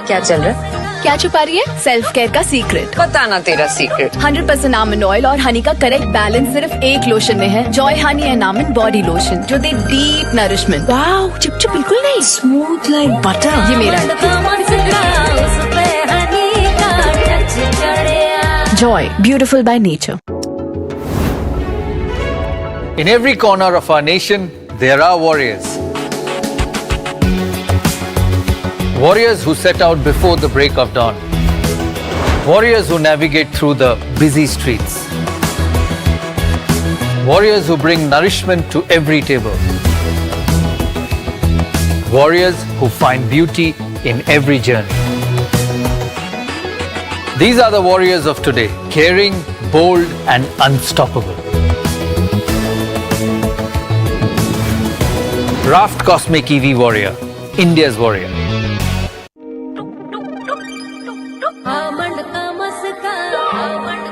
क्या चल रहा है? क्या छुपा रही है? सेल्फ केयर का सीक्रेट। बताना तेरा सीक्रेट। 100% आमंड ऑयल और हनी का करेक्ट बैलेंस सिर्फ एक लोशन में है। Joy honey and almond body lotion जो दे डीप नरिशमेंट। वाव, चिपचिप बिल्कुल नहीं, स्मूथ लाइक बटर। ये मेरा Joy, beautiful by nature. In every corner of our nation, there are warriors. Warriors who set out before the break of dawn. Warriors who navigate through the busy streets. Warriors who bring nourishment to every table. Warriors who find beauty in every journey. These are the warriors of today, caring, bold, and unstoppable. Raft Cosmic EV Warrior, India's warrior.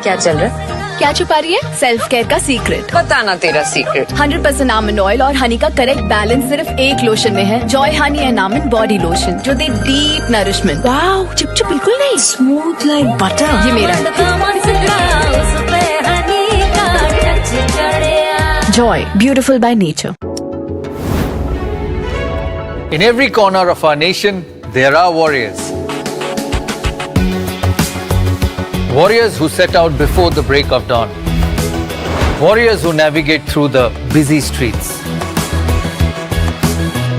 क्या चल रहा है? क्या छुपा रही है? Self care का secret. बताना तेरा सीक्रेट। 100% आमंड ऑयल और हनी का करेक्ट बैलेंस सिर्फ एक लोशन में है। Joy honey and almond body lotion जो दे डीप नरिशमेंट। वाव, चिपचिप बिल्कुल नहीं, स्मूथ लाइक बटर। ये मेरा Joy, beautiful by nature. In every corner of our nation, there are warriors. Warriors who set out before the break of dawn. Warriors who navigate through the busy streets.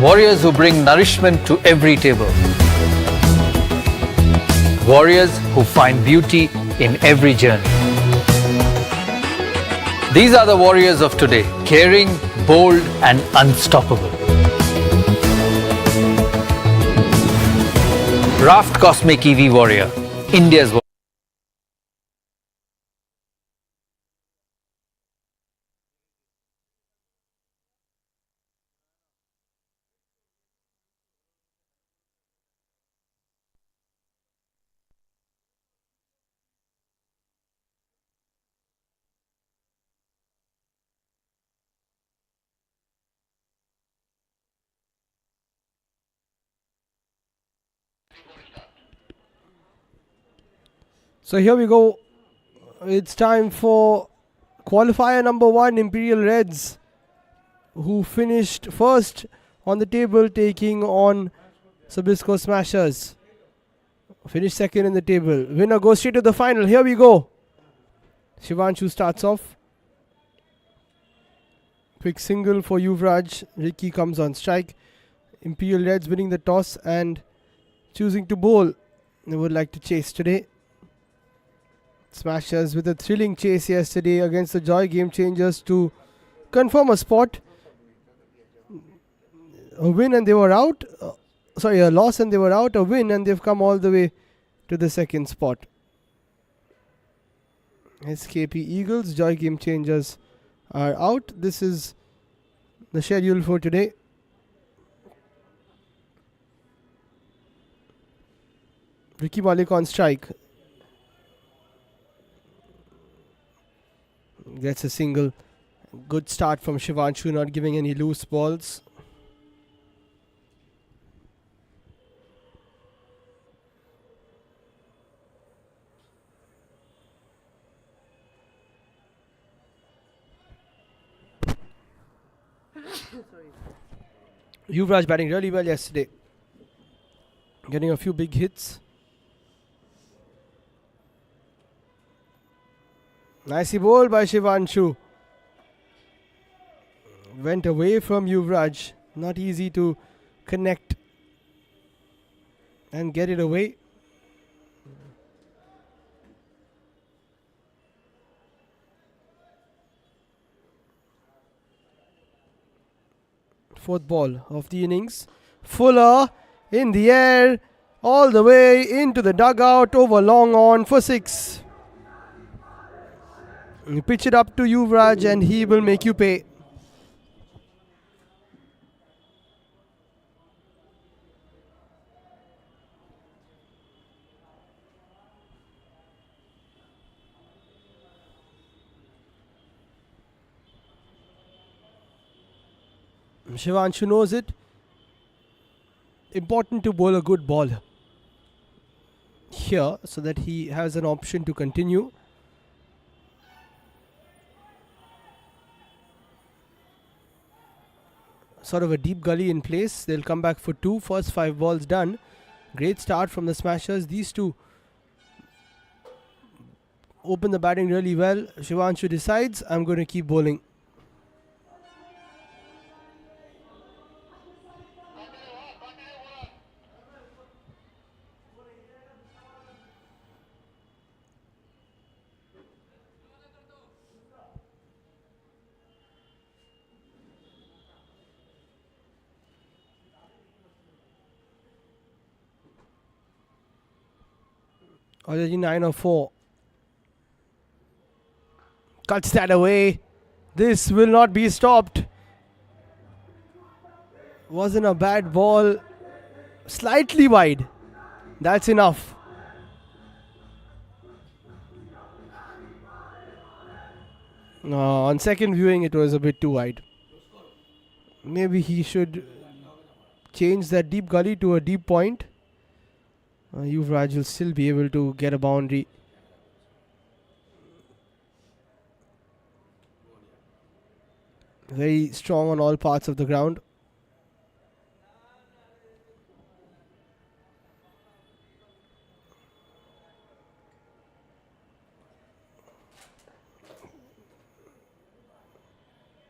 Warriors who bring nourishment to every table. Warriors who find beauty in every journey. These are the warriors of today, caring, bold, and unstoppable. Raft Cosmic EV Warrior, India's warrior. So here we go. It's time for qualifier number 1, Imperial Reds, who finished first on the table, taking on Sobisco Smashers. Finished second in the table. Winner goes straight to the final. Here we go. Shivanshu starts off. Quick single for Yuvraj. Ricky comes on strike. Imperial Reds winning the toss and choosing to bowl. They would like to chase today. Smashers with a thrilling chase yesterday against the Joy Game Changers to confirm a spot. A win and they were out. A loss and they were out. A win and they've come all the way to the second spot. SKP Eagles, Joy Game Changers are out. This is the schedule for today. Ricky Malik on strike. Gets a single. Good start from Shivanshu, not giving any loose balls. Yuvraj batting really well yesterday. Getting a few big hits. Nicely bowled by Shivanshu. Went away from Yuvraj. Not easy to connect and get it away. Fourth ball of the innings. Fuller in the air, all the way into the dugout, over long on for 6. You pitch it up to Yuvraj and he will make you pay. Shivanshu knows it. important to bowl a good ball here so that he has an option to continue. Sort of a deep gully in place. They'll come back for 2. First 5 balls done. Great start from the Smashers. These two open the batting really well. Shivanshu decides, I'm going to keep bowling. Already 9 or 4. Cuts that away. This will not be stopped. Wasn't a bad ball. Slightly wide. That's enough. On second viewing, it was a bit too wide. Maybe he should change that deep gully to a deep point. Yuvraj will still be able to get a boundary. Very strong on all parts of the ground.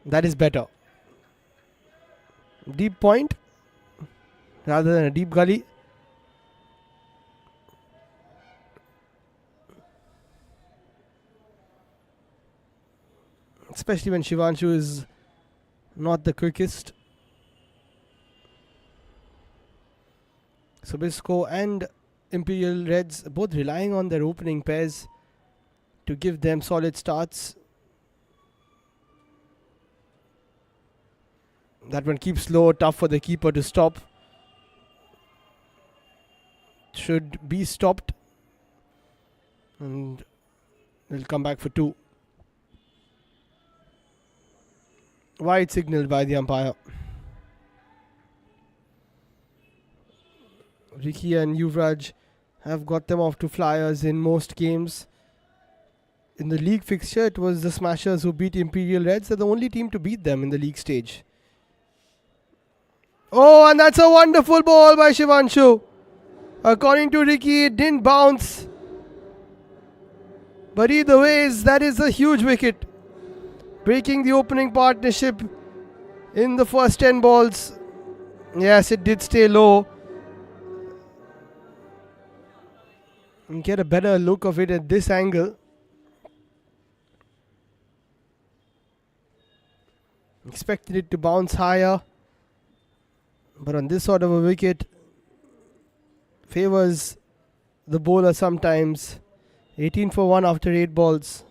That is better. Deep point rather than a deep gully. Especially when Shivanshu is not the quickest. Sobisco and Imperial Reds both relying on their opening pairs to give them solid starts. That one keeps low, tough for the keeper to stop. Should be stopped. And they'll come back for 2. Wide signaled by the umpire. Ricky and Yuvraj have got them off to flyers in most games. In the league fixture, it was the Smashers who beat Imperial Reds. They're the only team to beat them in the league stage. Oh, and that's a wonderful ball by Shivanshu. According to Ricky, it didn't bounce. But either ways, that is a huge wicket. Breaking the opening partnership in the first 10 balls. Yes, it did stay low. And get a better look of it at this angle. Expected it to bounce higher. But on this sort of a wicket, favors the bowler sometimes. 18 for 1 after 8 balls.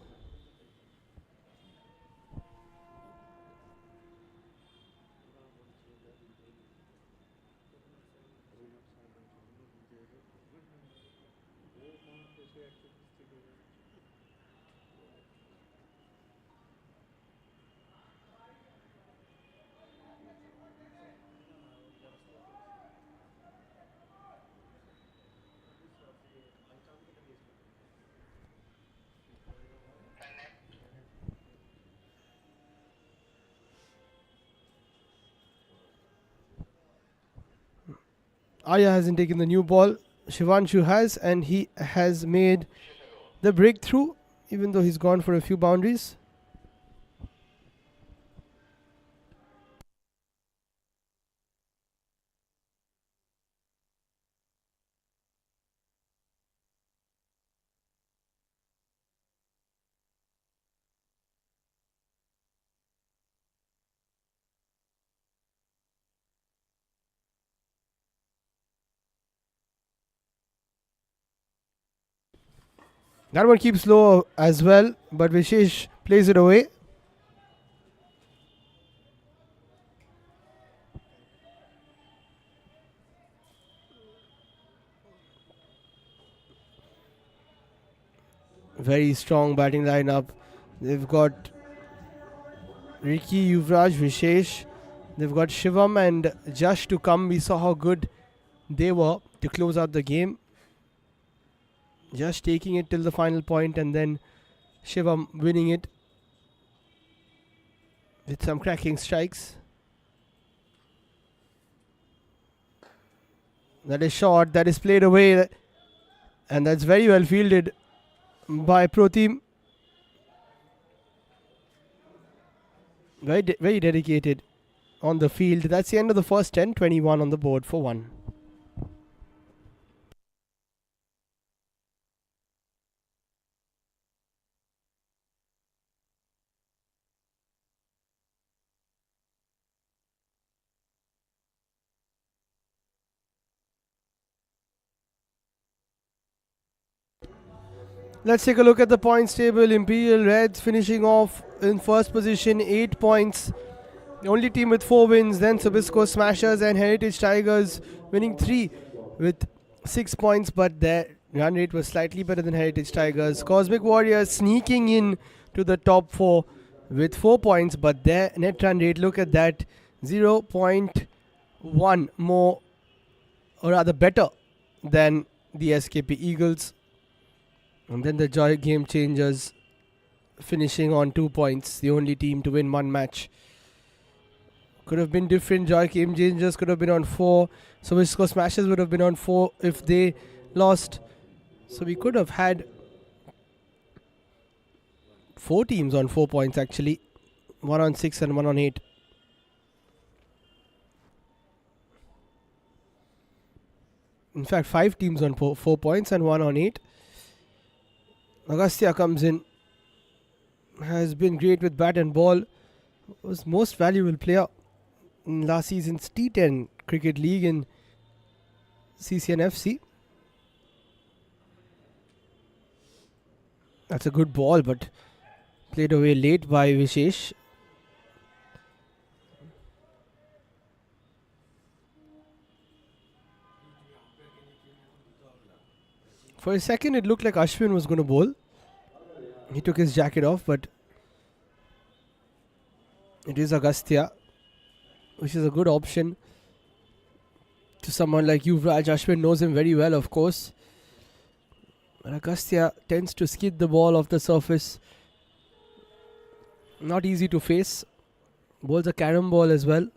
Arya hasn't taken the new ball. Shivanshu has, and he has made the breakthrough, even though he's gone for a few boundaries. That one keeps low as well, but Vishesh plays it away. Very strong batting lineup. They've got Ricky, Yuvraj, Vishesh. They've got Shivam and Jash to come. We saw how good they were to close out the game. Just taking it till the final point and then Shivam winning it with some cracking strikes. That is short, that is played away, and that's very well fielded by Pro Team. Very dedicated on the field. That's the end of the first 10, 21 on the board for 1. Let's take a look at the points table. Imperial Reds finishing off in first position, 8 points. The only team with 4 wins. Then Sobisco Smashers and Heritage Tigers winning 3 with 6 points, but their run rate was slightly better than Heritage Tigers. Cosmic Warriors sneaking in to the top 4 with 4 points, but their net run rate, look at that, 0.1 more, or rather better than the SKP Eagles. And then the Joy Game Changers finishing on 2 points, the only team to win 1 match. Could have been different. Joy Game Changers could have been on 4. Sobisco Smashers would have been on 4 if they lost. So we could have had 4 teams on 4 points actually. 1 on 6 and 1 on 8. In fact, 5 teams on 4 points and 1 on 8. Agastya comes in, has been great with bat and ball, was most valuable player in last season's T10 Cricket League in CCNFC. That's a good ball, but played away late by Vishesh. For a second, it looked like Ashwin was going to bowl. He took his jacket off, but it is Agastya, which is a good option to someone like Yuvraj. Ashwin knows him very well, of course. But Agastya tends to skid the ball off the surface. Not easy to face. Bowls a carom ball as well.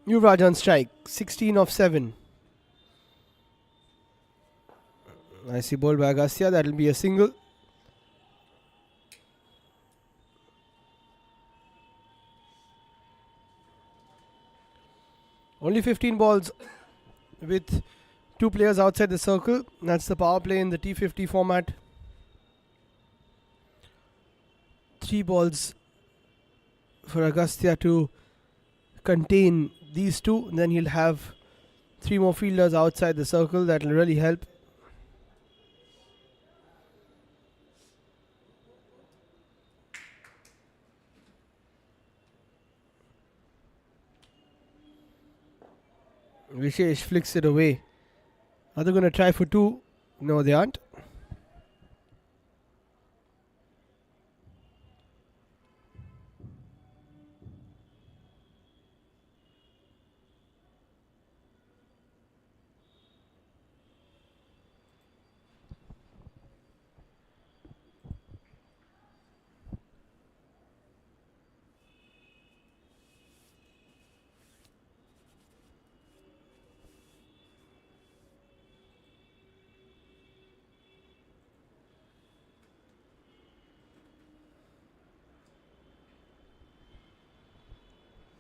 Yuvraj on strike, 16 of 7. Nicely bowled by Agastya, that will be a single. Only 15 balls with 2 players outside the circle. That's the power play in the T50 format. 3 balls for Agastya to contain these 2. Then he'll have 3 more fielders outside the circle. That will really help. Vishesh flicks it away. Are they going to try for 2? No, they aren't.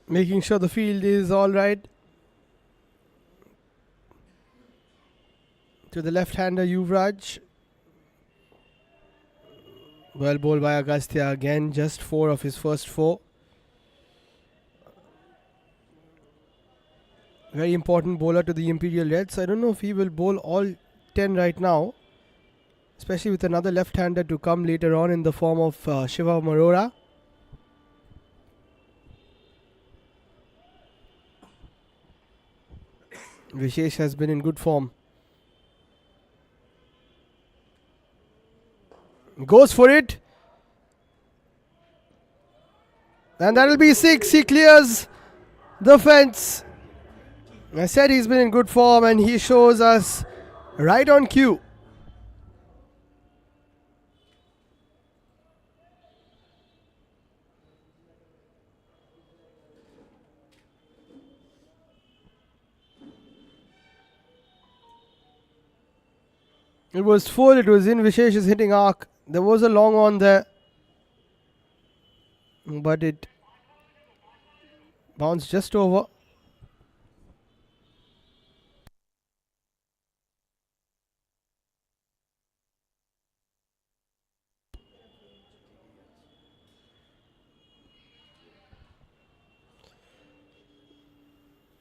Making sure the field is all right. To the left-hander Yuvraj. Well bowled by Agastya again. Just 4 of his first 4. Very important bowler to the Imperial Reds. I don't know if he will bowl all 10 right now. Especially with another left-hander to come later on in the form of Shiva Marora. Vishesh has been in good form. Goes for it. And that'll be 6. He clears the fence. I said he's been in good form and he shows us right on cue. It was full, it was in Vishesh's hitting arc. There was a long on there, but it bounced just over.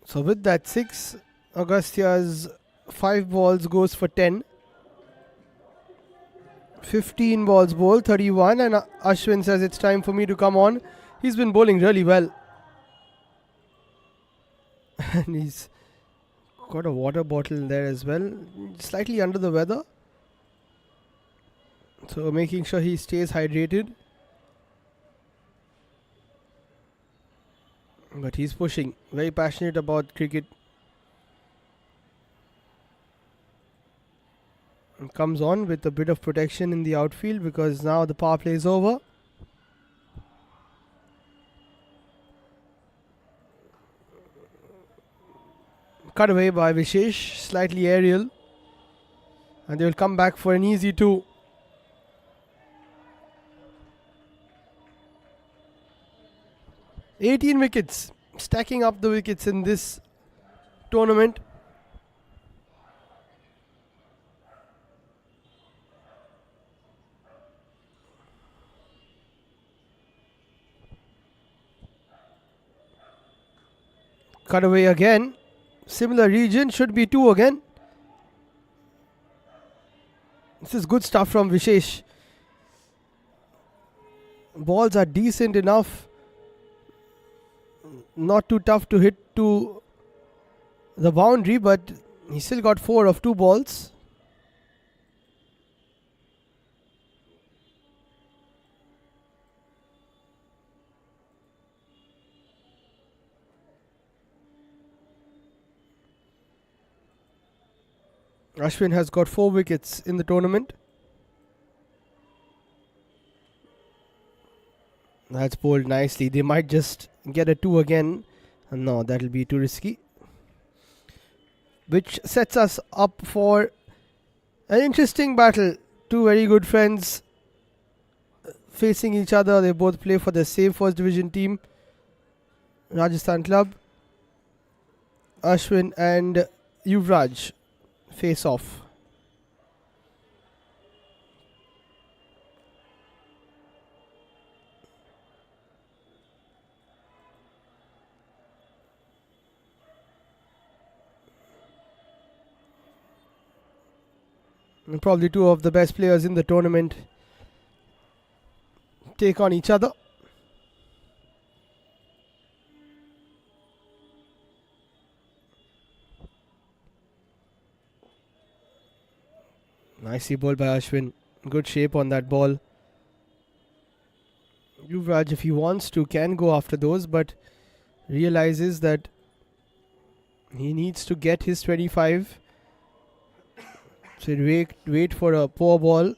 So with that 6, Agastya's 5 balls goes for 10. 15 balls bowled, 31, and Ashwin says it's time for me to come on. He's been bowling really well. And he's got a water bottle there as well. Slightly under the weather. So making sure he stays hydrated. But he's pushing. Very passionate about cricket. And comes on with a bit of protection in the outfield because now the power play is over. Cut away by Vishesh, slightly aerial. And they will come back for an easy 2. "18 wickets, stacking up the wickets in this tournament. Cut away again. Similar region, should be 2 again. This is good stuff from Vishesh. Balls are decent enough. Not too tough to hit to the boundary, but he still got 4 of 2 balls. Ashwin has got 4 wickets in the tournament. That's bowled nicely. They might just get a 2 again. No, that'll be too risky. Which sets us up for an interesting battle. 2 very good friends facing each other. They both play for the same first division team, Rajasthan club. Ashwin and Yuvraj face off. And probably 2 of the best players in the tournament take on each other. Nicely bowled by Ashwin. Good shape on that ball. Yuvraj, if he wants to, can go after those, but realizes that he needs to get his 25. So wait for a poor ball.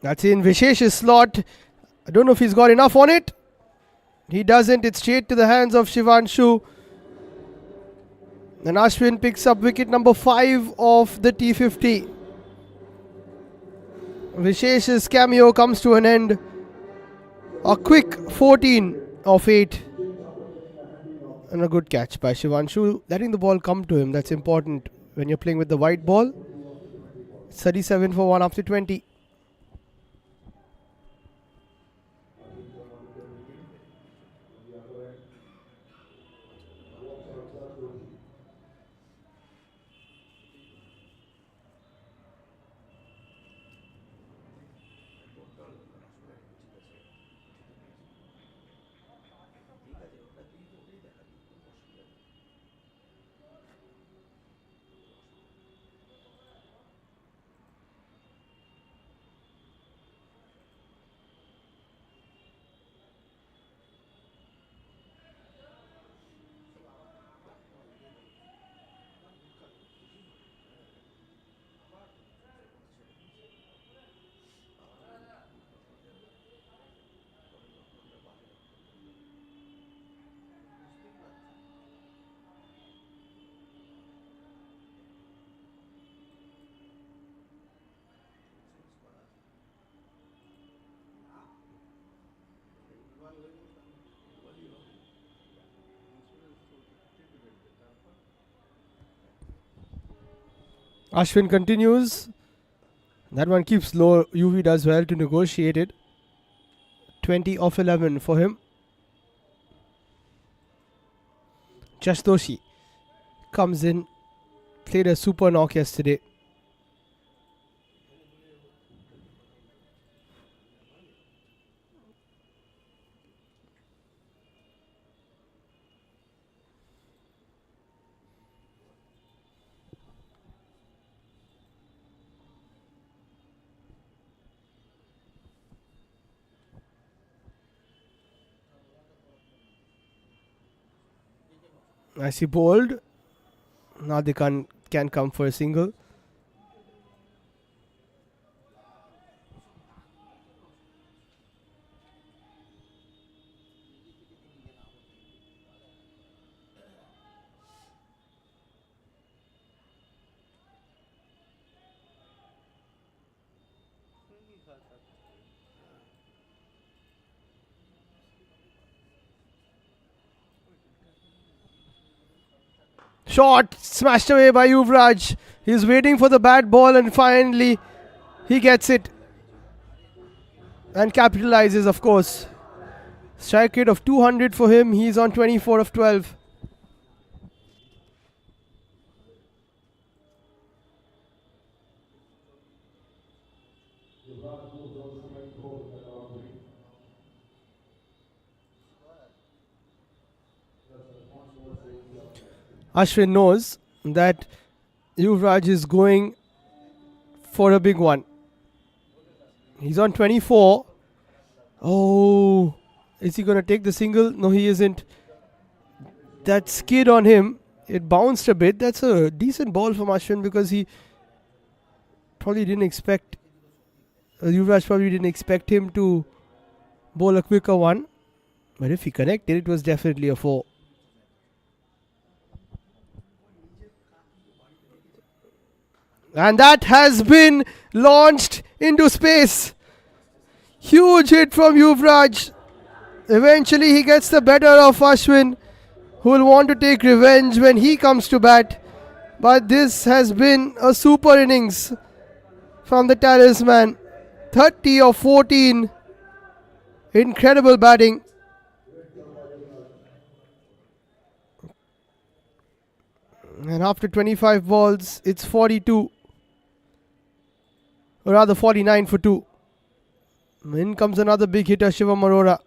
That's in Vishesh's slot. I don't know if he's got enough on it. He doesn't. It's straight to the hands of Shivanshu. And Ashwin picks up wicket number 5 of the T50. Vishesh's cameo comes to an end. A quick 14 of 8. And a good catch by Shivanshu. Letting the ball come to him, that's important when you're playing with the white ball. 37 for 1 after 20. Ashwin continues. That one keeps low. UV does well to negotiate it. 20 off 11 for him. Chashtoshi comes in. Played a super knock yesterday. I see bowled. Now they can come for a single. Shot smashed away by Yuvraj. He's waiting for the bad ball and finally he gets it. And capitalizes, of course. Strike rate of 200 for him. He's on 24 of 12. Ashwin knows that Yuvraj is going for a big one. He's on 24. Oh, is he going to take the single? No, he isn't. That skid on him, it bounced a bit. That's a decent ball from Ashwin because he probably didn't expect, Yuvraj probably didn't expect him to bowl a quicker one. But if he connected, it was definitely a 4. And that has been launched into space. Huge hit from Yuvraj. Eventually he gets the better of Ashwin, who will want to take revenge when he comes to bat. But this has been a super innings from the talisman. 30 of 14. Incredible batting. And after 25 balls, it's 42. Or rather 49 for 2. In comes another big hitter, Shivam Arora.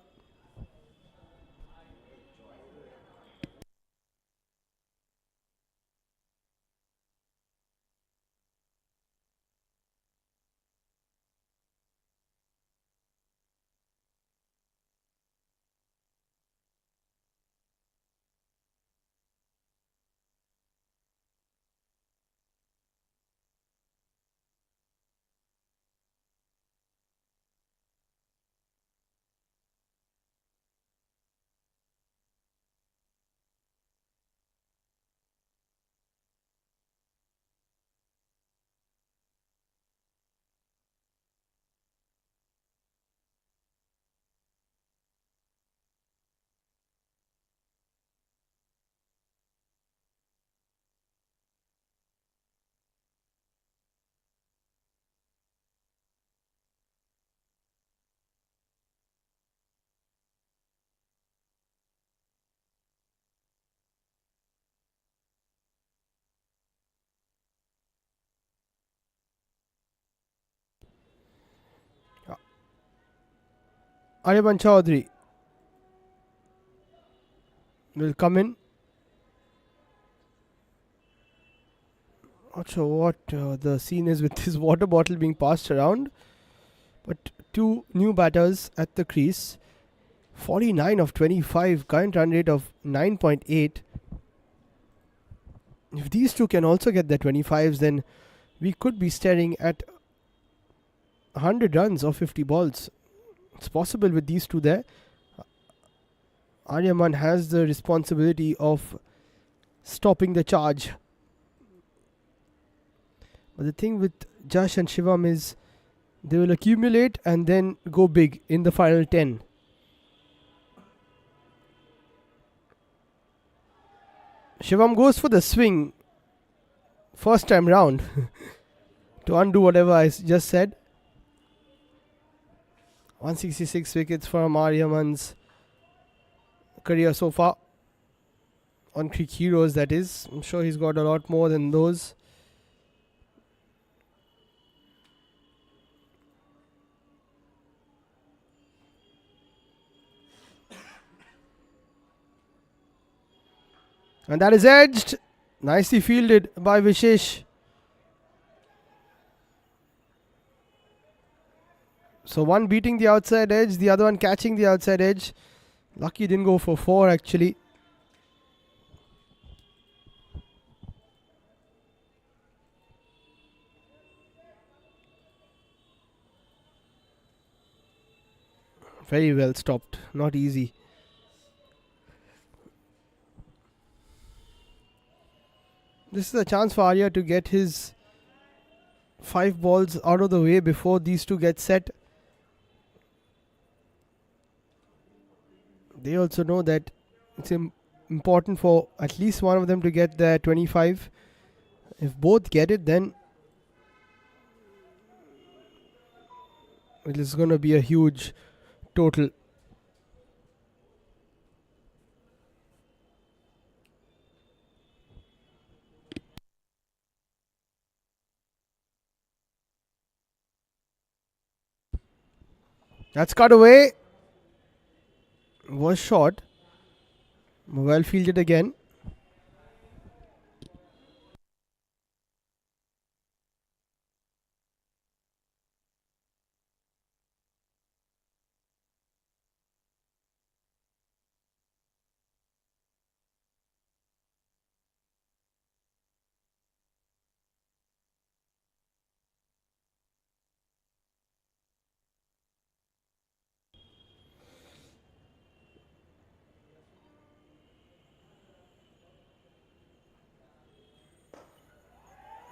Aryaban Chaudhary will come in. Not sure what the scene is with this water bottle being passed around. But 2 new batters at the crease. 49 of 25. Current run rate of 9.8. If these 2 can also get their 25s, then we could be staring at 100 runs or 50 balls. It's possible with these 2 there. Aryaman has the responsibility of stopping the charge. But the thing with Jash and Shivam is they will accumulate and then go big in the final 10. Shivam goes for the swing. first time round to undo whatever I just said. 166 wickets from Aryaman's career so far. On Creek Heroes, that is. I'm sure he's got a lot more than those. And that is edged. Nicely fielded by Vishesh. So one beating the outside edge, the other one catching the outside edge. Lucky didn't go for 4 actually. Very well stopped. Not easy. This is a chance for Arya to get his 5 balls out of the way before these two get set. They also know that it's important for at least one of them to get their 25. If both get it, then it is going to be a huge total. That's cut away. Was short. Well fielded again.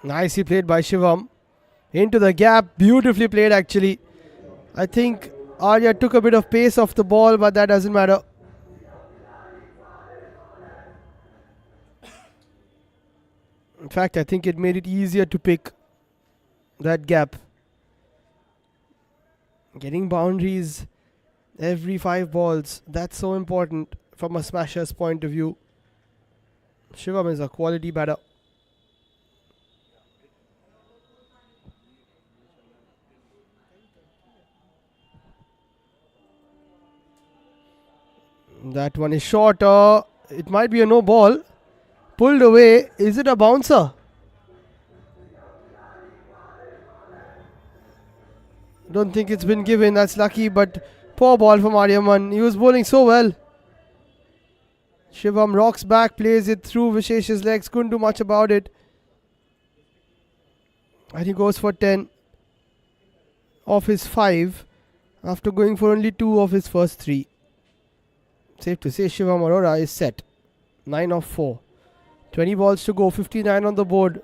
Nicely played by Shivam. Into the gap. Beautifully played actually. I think Arya took a bit of pace off the ball, but that doesn't matter. In fact, I think it made it easier to pick that gap. Getting boundaries every 5 balls. That's so important from a smasher's point of view. Shivam is a quality batter. That one is shorter. It might be a no ball. Pulled away. Is it a bouncer? Don't think it's been given. That's lucky, but poor ball from Aryaman. He was bowling so well. Shivam rocks back, plays it through Vishesh's legs. Couldn't do much about it. And he goes for 10 of his 5 after going for only 2 of his first 3. Safe to say Shivam Arora is set. 9 of 4. 20 balls to go. 59 on the board.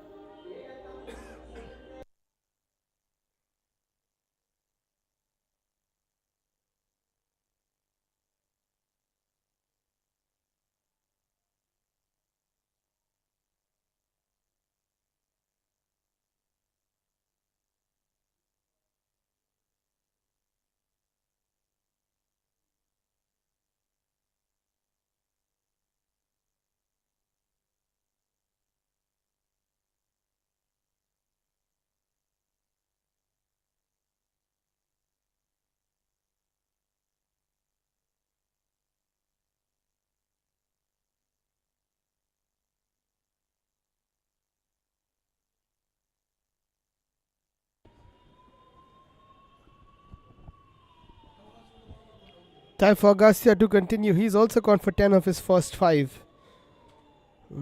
Time for Agastya to continue. He's also gone for 10 of his first 5.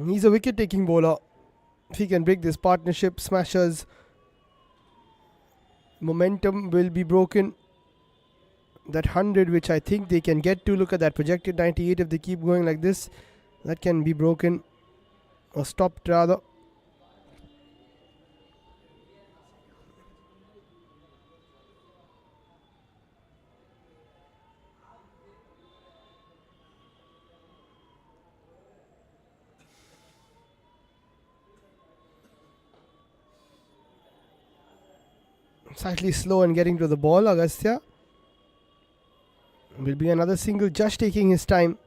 He's a wicket-taking bowler. If he can break this partnership, Smashers' momentum will be broken. That 100, which I think they can get to. Look at that projected 98. If they keep going like this, that can be broken or stopped rather. Slightly slow and getting to the ball. Agastya will be another single, just taking his time.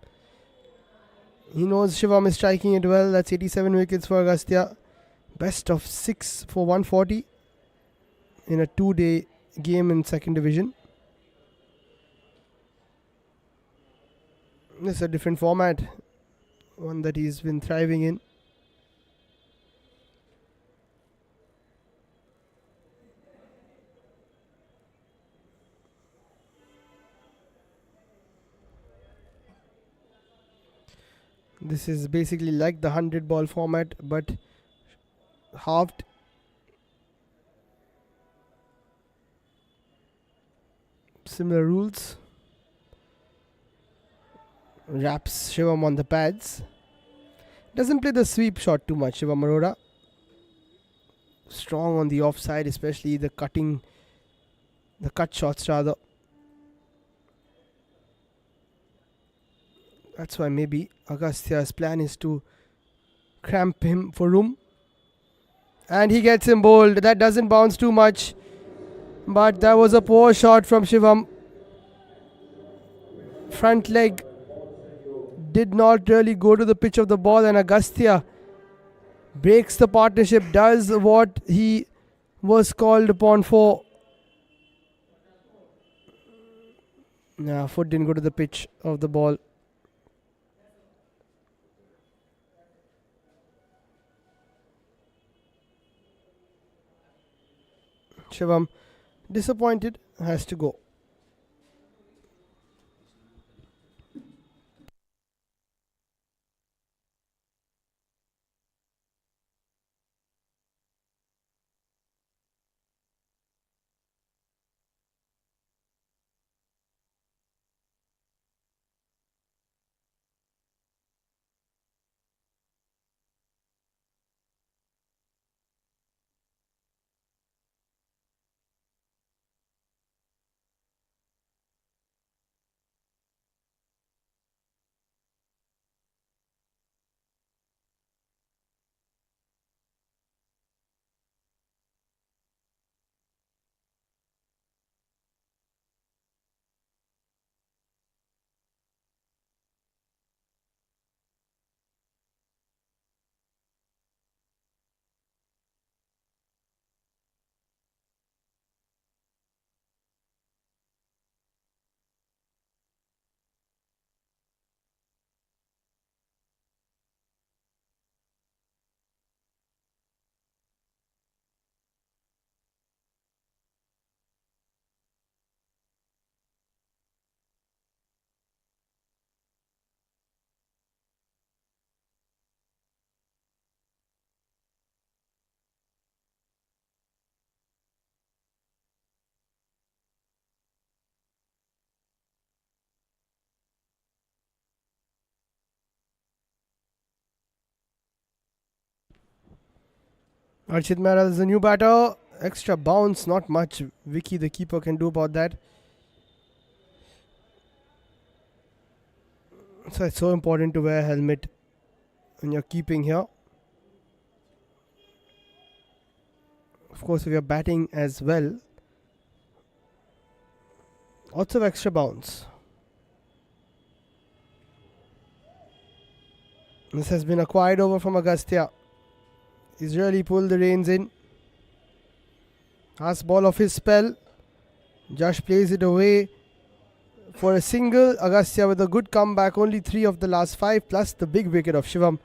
He knows Shivam is striking it well. That's 87 wickets for Agastya. Best of 6 for 140 in a 2-day game in second division. This is a different format, one that he's been thriving in. This is basically like the 100 ball format, but halved. Similar rules. Wraps Shivam on the pads. Doesn't play the sweep shot too much, Shivam Arora. Strong on the offside, especially the cut shots rather. That's why maybe Agastya's plan is to cramp him for room. And he gets him bowled. That doesn't bounce too much. But that was a poor shot from Shivam. Front leg did not really go to the pitch of the ball, and Agastya breaks the partnership, does what he was called upon for. Nah, foot didn't go to the pitch of the ball. Shivam, disappointed, has to go. Archit Mehra is the new batter. Extra bounce, not much. Vicky, the keeper, can do about that. So it's so important to wear a helmet when you're keeping here. Of course, if you're batting as well. Lots of extra bounce. This has been a quiet over from Agastya. He's really pulled the reins in. Last ball of his spell. Josh plays it away for a single. Agastya with a good comeback. Only 3 of the last 5 plus the big wicket of Shivam.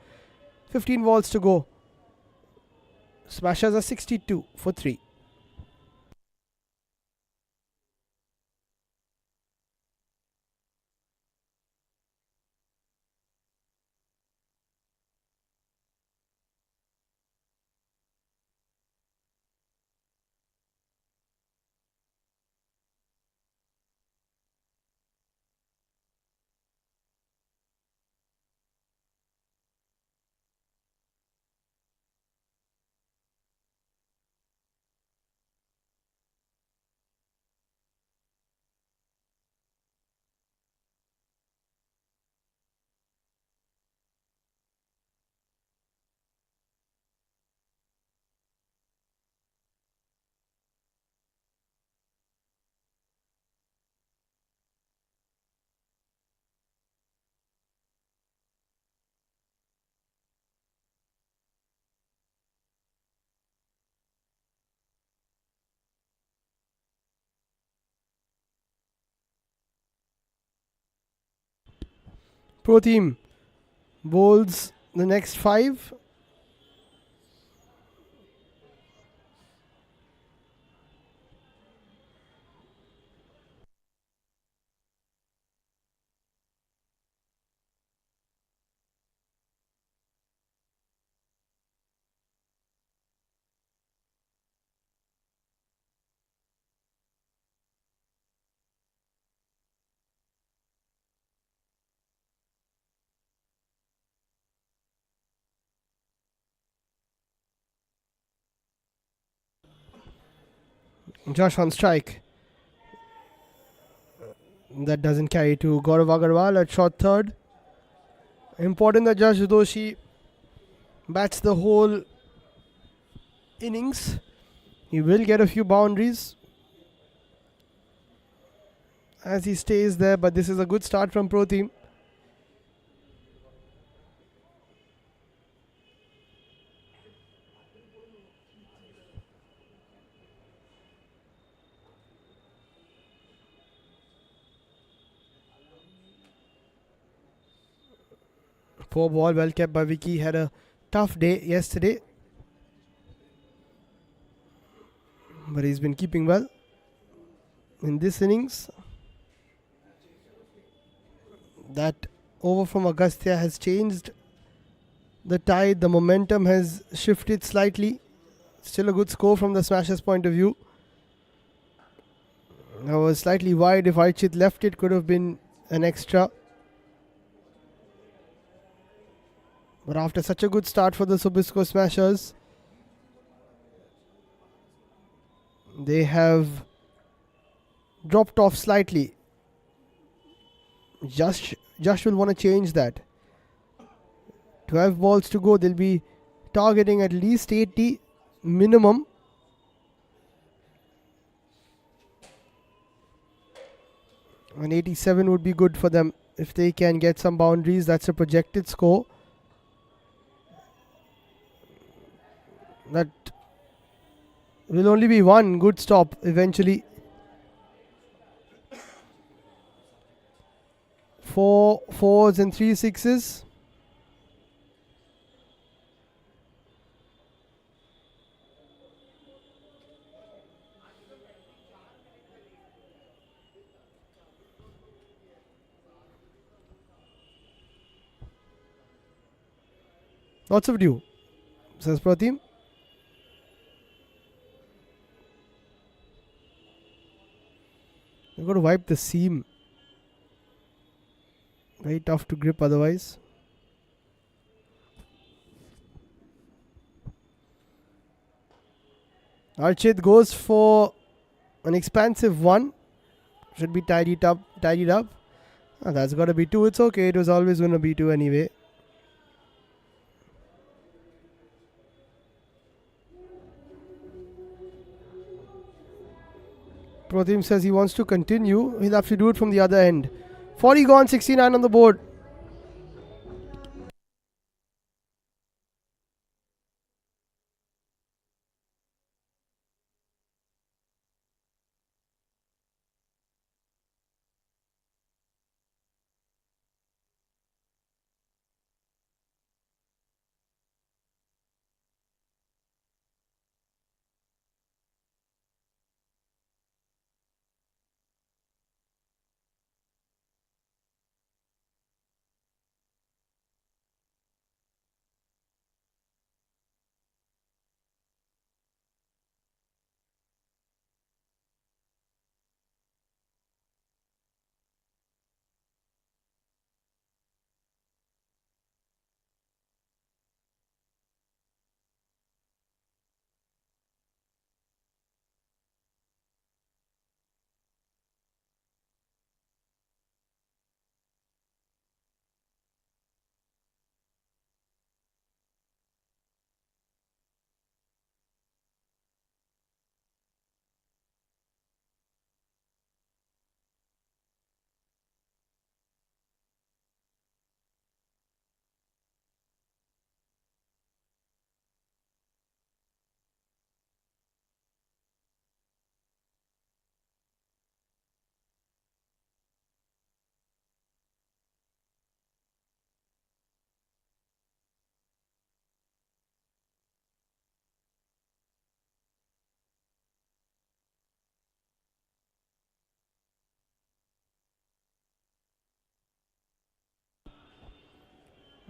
15 balls to go. Smashers are 62 for 3. Pro Team bowls the next 5. Josh on strike. That doesn't carry to Gaurav Agarwal at short third. Important that Josh Doshi bats the whole innings. He will get a few boundaries as he stays there, but this is a good start from Pro Team. Poor ball, well kept by Vicky. Had a tough day yesterday, but he's been keeping well in this innings. That over from Agastya has changed the tide. The momentum has shifted slightly. Still a good score from the Smashers' point of view. That was slightly wide. If Archit left it, could have been an extra. But after such a good start for the Sobisco Smashers, they have dropped off slightly. Josh will want to change that. 12 balls to go. They'll be targeting at least 80 minimum. And 87 would be good for them if they can get some boundaries. That's a projected score. That will only be one good stop eventually. 4 fours and 3 sixes. Lots of dew, says Pratim. You've got to wipe the seam. Very tough to grip otherwise. Archit goes for an expansive one. Should be tidied up. Oh, that's got to be 2. It's okay. It was always going to be 2 anyway. Pratim says he wants to continue. He'll have to do it from the other end. 40 gone, 69 on the board.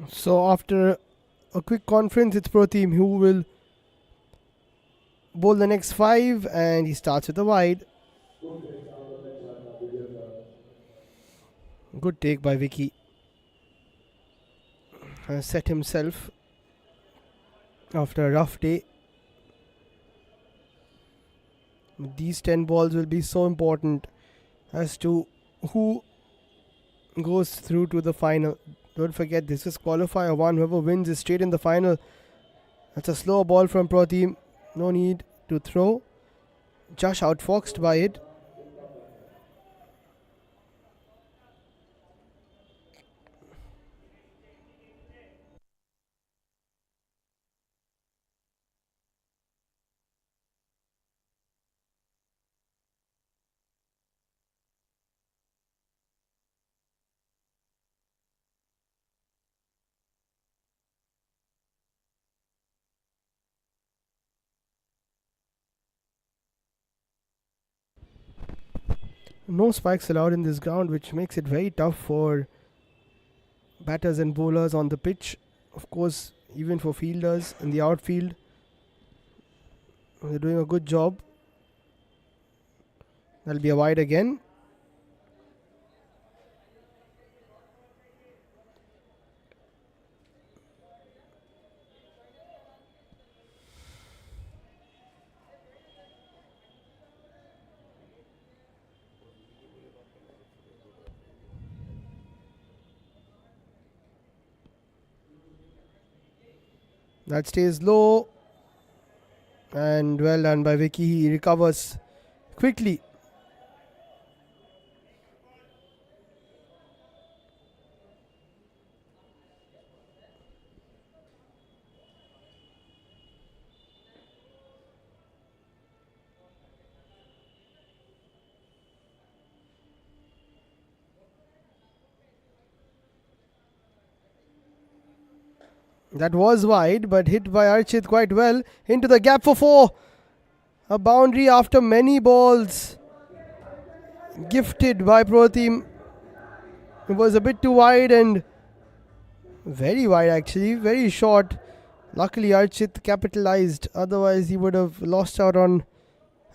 So after a quick conference, it's Pro Team who will bowl the next 5, and he starts with a wide. Good take by Vicky. Has set himself after a rough day. These 10 balls will be so important as to who goes through to the final. Don't forget, this is qualifier 1. Whoever wins is straight in the final. That's a slow ball from Pro Team. No need to throw. Josh outfoxed by it. No spikes allowed in this ground, which makes it very tough for batters and bowlers on the pitch. Of course, even for fielders in the outfield, they're doing a good job. That'll be a wide again. That stays low, and well done by Vicky. He recovers quickly. That was wide, but hit by Archit quite well. Into the gap for 4. A boundary after many balls. Gifted by Pro Team. It was a bit too wide and very wide actually, very short. Luckily Archit capitalized, otherwise he would have lost out on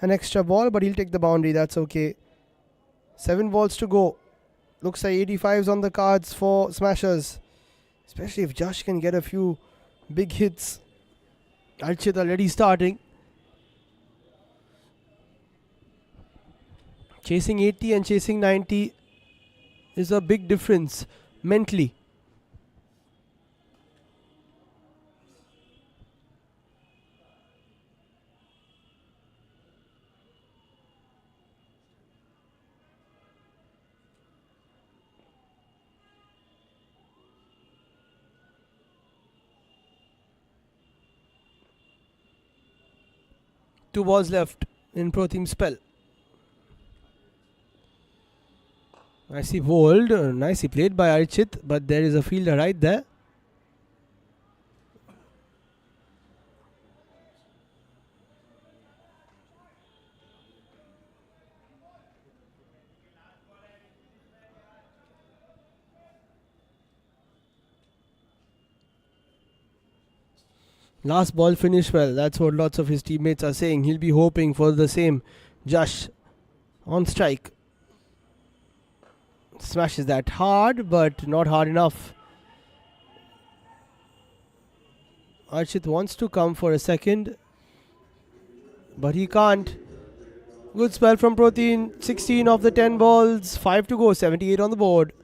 an extra ball, but he'll take the boundary, that's okay. 7 balls to go. Looks like 85s on the cards for smashers. Especially if Josh can get a few big hits. Archit already starting. Chasing 80 and chasing 90 is a big difference mentally. Two balls left in Pro Team spell. Nicely bowled, nicely played by Archit, but there is a fielder right there. Last ball finished well. That's what lots of his teammates are saying. He'll be hoping for the same. Josh on strike. Smashes that hard, but not hard enough. Archit wants to come for a second, but he can't. Good spell from Pro Team. 16 of the 10 balls. 5 to go. 78 on the board.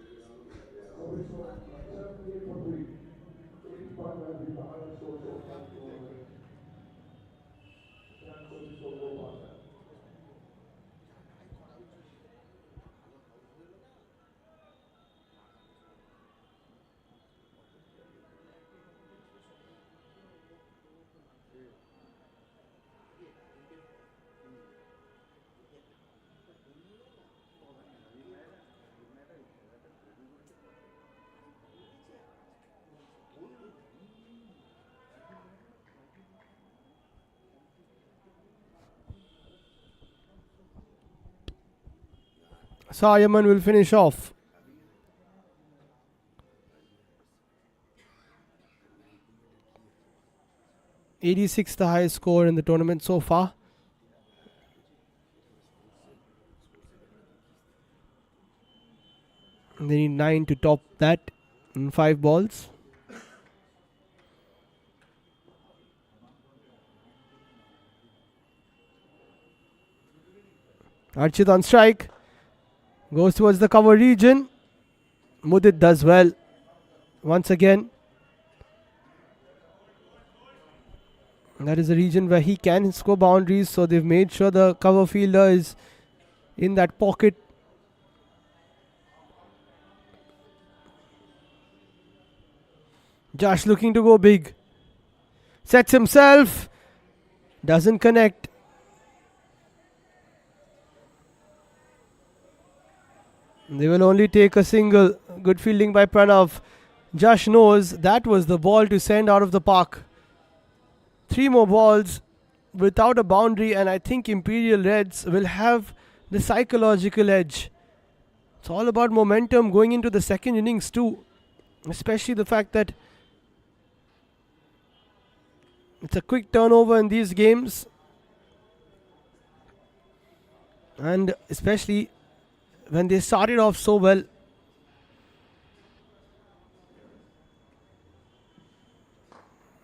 Sayaman will finish off. 86, the highest score in the tournament so far. They need 9 to top that in 5 balls. Archit on strike. Goes towards the cover region. Mudit does well. Once again. That is a region where he can score boundaries. So they've made sure the cover fielder is in that pocket. Josh looking to go big. Sets himself. Doesn't connect. They will only take a single. Good fielding by Pranav. Josh knows that was the ball to send out of the park. 3 more balls without a boundary, and I think Imperial Reds will have the psychological edge. It's all about momentum going into the second innings too. Especially the fact that it's a quick turnover in these games. And especially when they started off so well.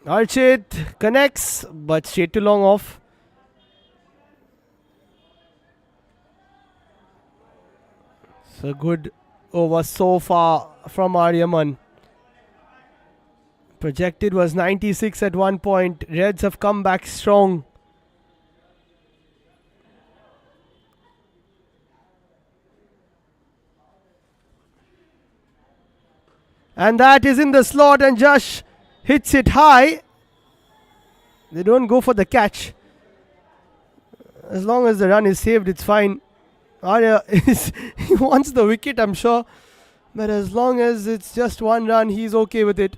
Archit connects, but straight to long off. So good over so far from Aryaman. Projected was 96 at one point. Reds have come back strong. And that is in the slot, and Josh hits it high. They don't go for the catch. As long as the run is saved, it's fine. Arya he wants the wicket, I'm sure. But as long as it's just one run, he's okay with it.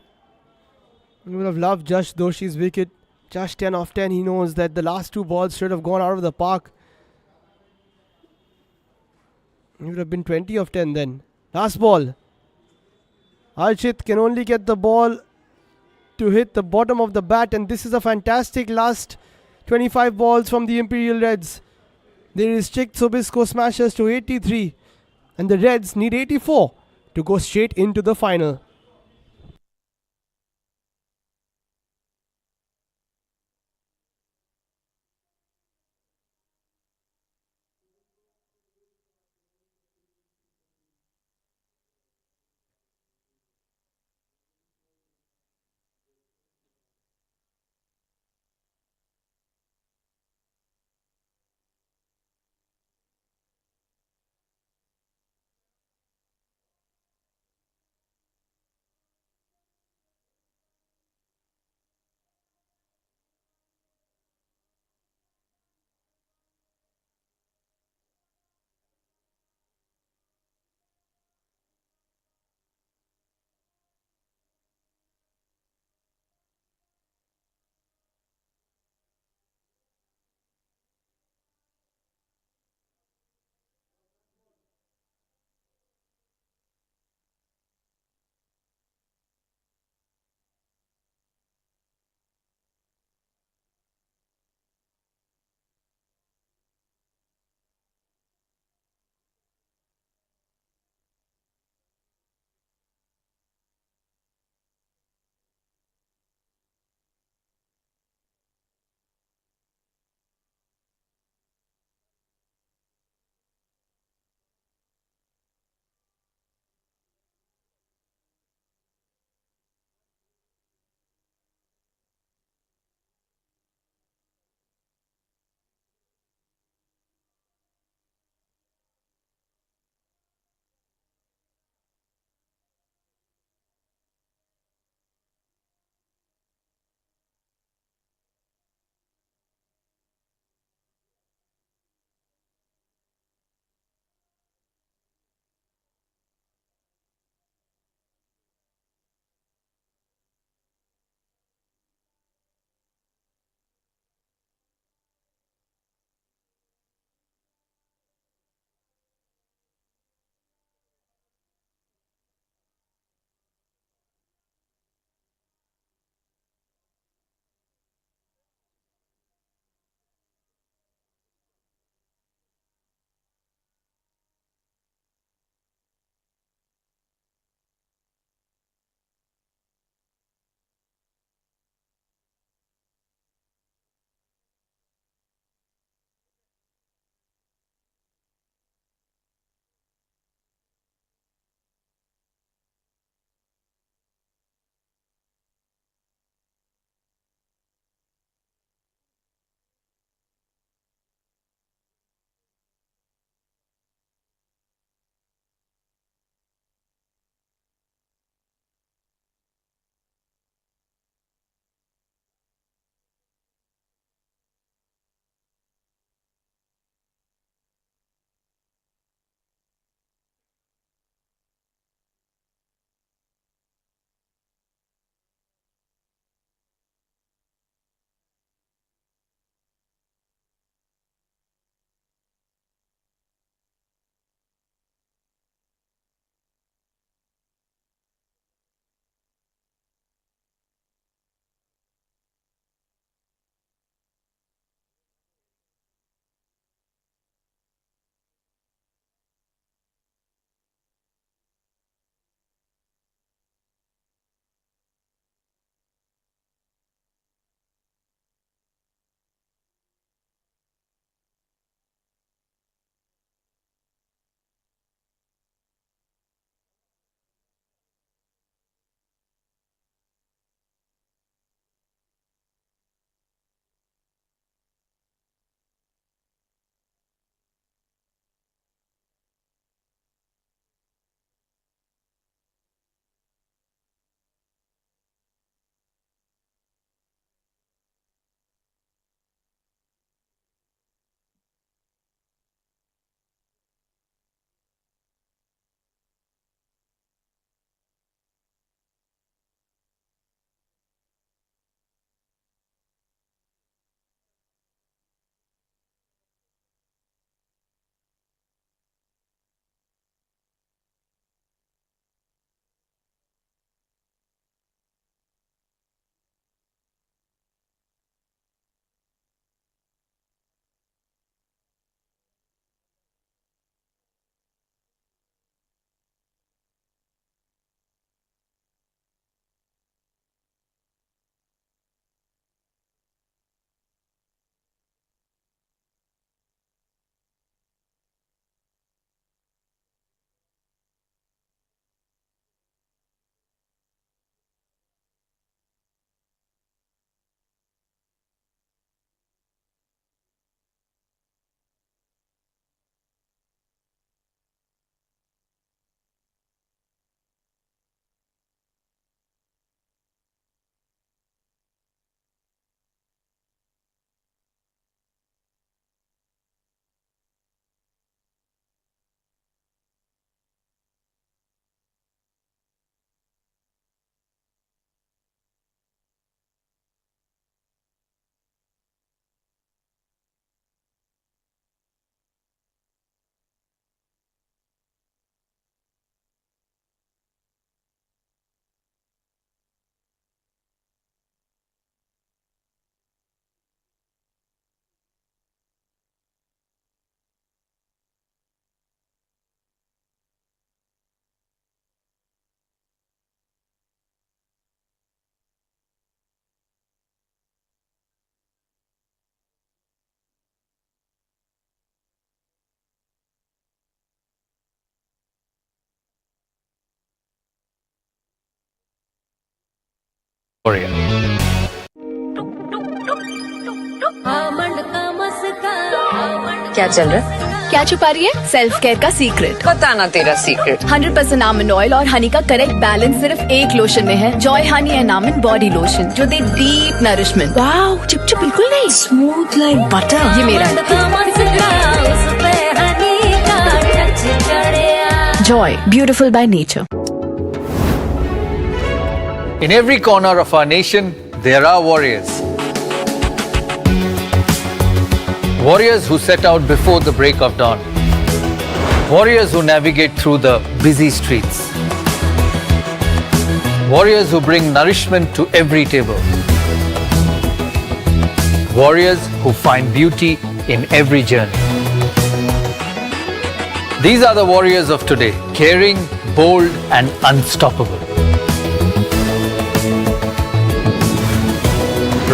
He would have loved Josh Doshi's wicket. Josh 10 off 10. He knows that the last 2 balls should have gone out of the park. He would have been 20 of 10 then. Last ball. Archit can only get the ball to hit the bottom of the bat, and this is a fantastic last 25 balls from the Imperial Reds. They restrict Sobisco smashers to 83, and the Reds need 84 to go straight into the final. Warrior. क्या चल रहा है? क्या छुपा रही है self care का secret? बताना तेरा सीक्रेट। 100% आमंड ऑयल और हनी का करेक्ट बैलेंस सिर्फ एक लोशन में है। Joy honey and almond body lotion जो दे डीप नरिशमेंट। वाओ, चिपचिप बिल्कुल नहीं, स्मूथ लाइक बटर। ये मेरा Joy beautiful by nature. In every corner of our nation, there are warriors. Warriors who set out before the break of dawn. Warriors who navigate through the busy streets. Warriors who bring nourishment to every table. Warriors who find beauty in every journey. These are the warriors of today, caring, bold, and unstoppable.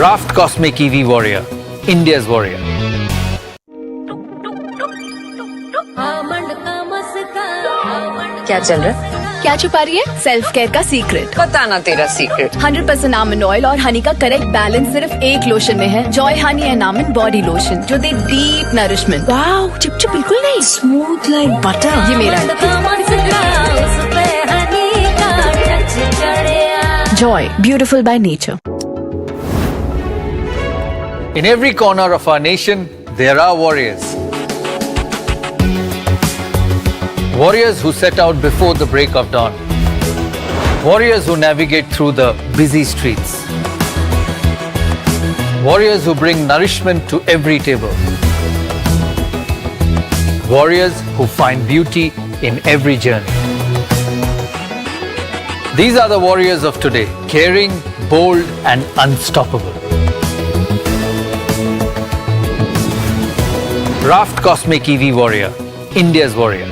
Raft Cosmic EV Warrior, India's warrior. क्या चल रहा है? क्या छुपा रही है self care का secret? बताना तेरा सीक्रेट। 100% आमंड ऑयल और हनी का करेक्ट बैलेंस सिर्फ एक लोशन में है। Joy honey and almond body lotion जो दे डीप नरिशमेंट। वाओ, चिपचिप बिल्कुल नहीं, स्मूथ लाइक बटर। ये मेरा Joy beautiful by nature. In every corner of our nation, there are warriors. Warriors who set out before the break of dawn. Warriors who navigate through the busy streets. Warriors who bring nourishment to every table. Warriors who find beauty in every journey. These are the warriors of today, caring, bold, and unstoppable. Raft Cosmic EV Warrior, India's warrior.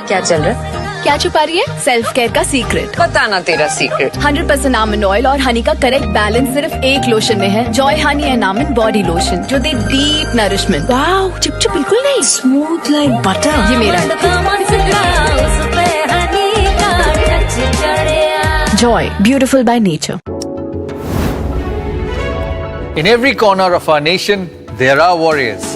क्या चल रहा है? क्या छुपा रही है self care का secret? बताना तेरा सीक्रेट। 100% आमंड ऑयल और हनी का करेक्ट बैलेंस सिर्फ एक लोशन में है। Joy honey and almond body lotion जो दे डीप नरिशमेंट। वाओ, चिपचिप बिल्कुल नहीं, स्मूथ लाइक बटर। ये मेरा Joy beautiful by nature. In every corner of our nation, there are warriors.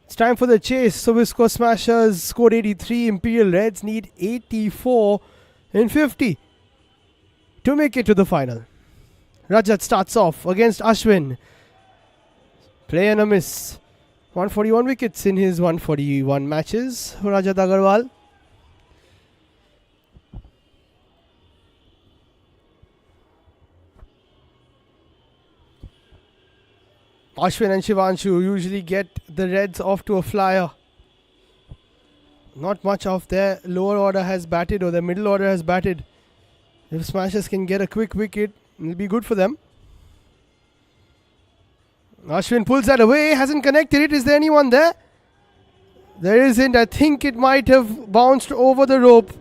It's time for the chase. Sobisco Smashers scored 83. Imperial Reds need 84 in 50 to make it to the final. Rajat starts off against Ashwin. Play and a miss. 141 wickets in his 141 matches. Rajat Agarwal. Ashwin and Shivanshu usually get the Reds off to a flyer. Not much of their lower order has batted or their middle order has batted. If Smashers can get a quick wicket, it'll be good for them. Ashwin pulls that away, hasn't connected it. Is there anyone there? There isn't. I think it might have bounced over the rope.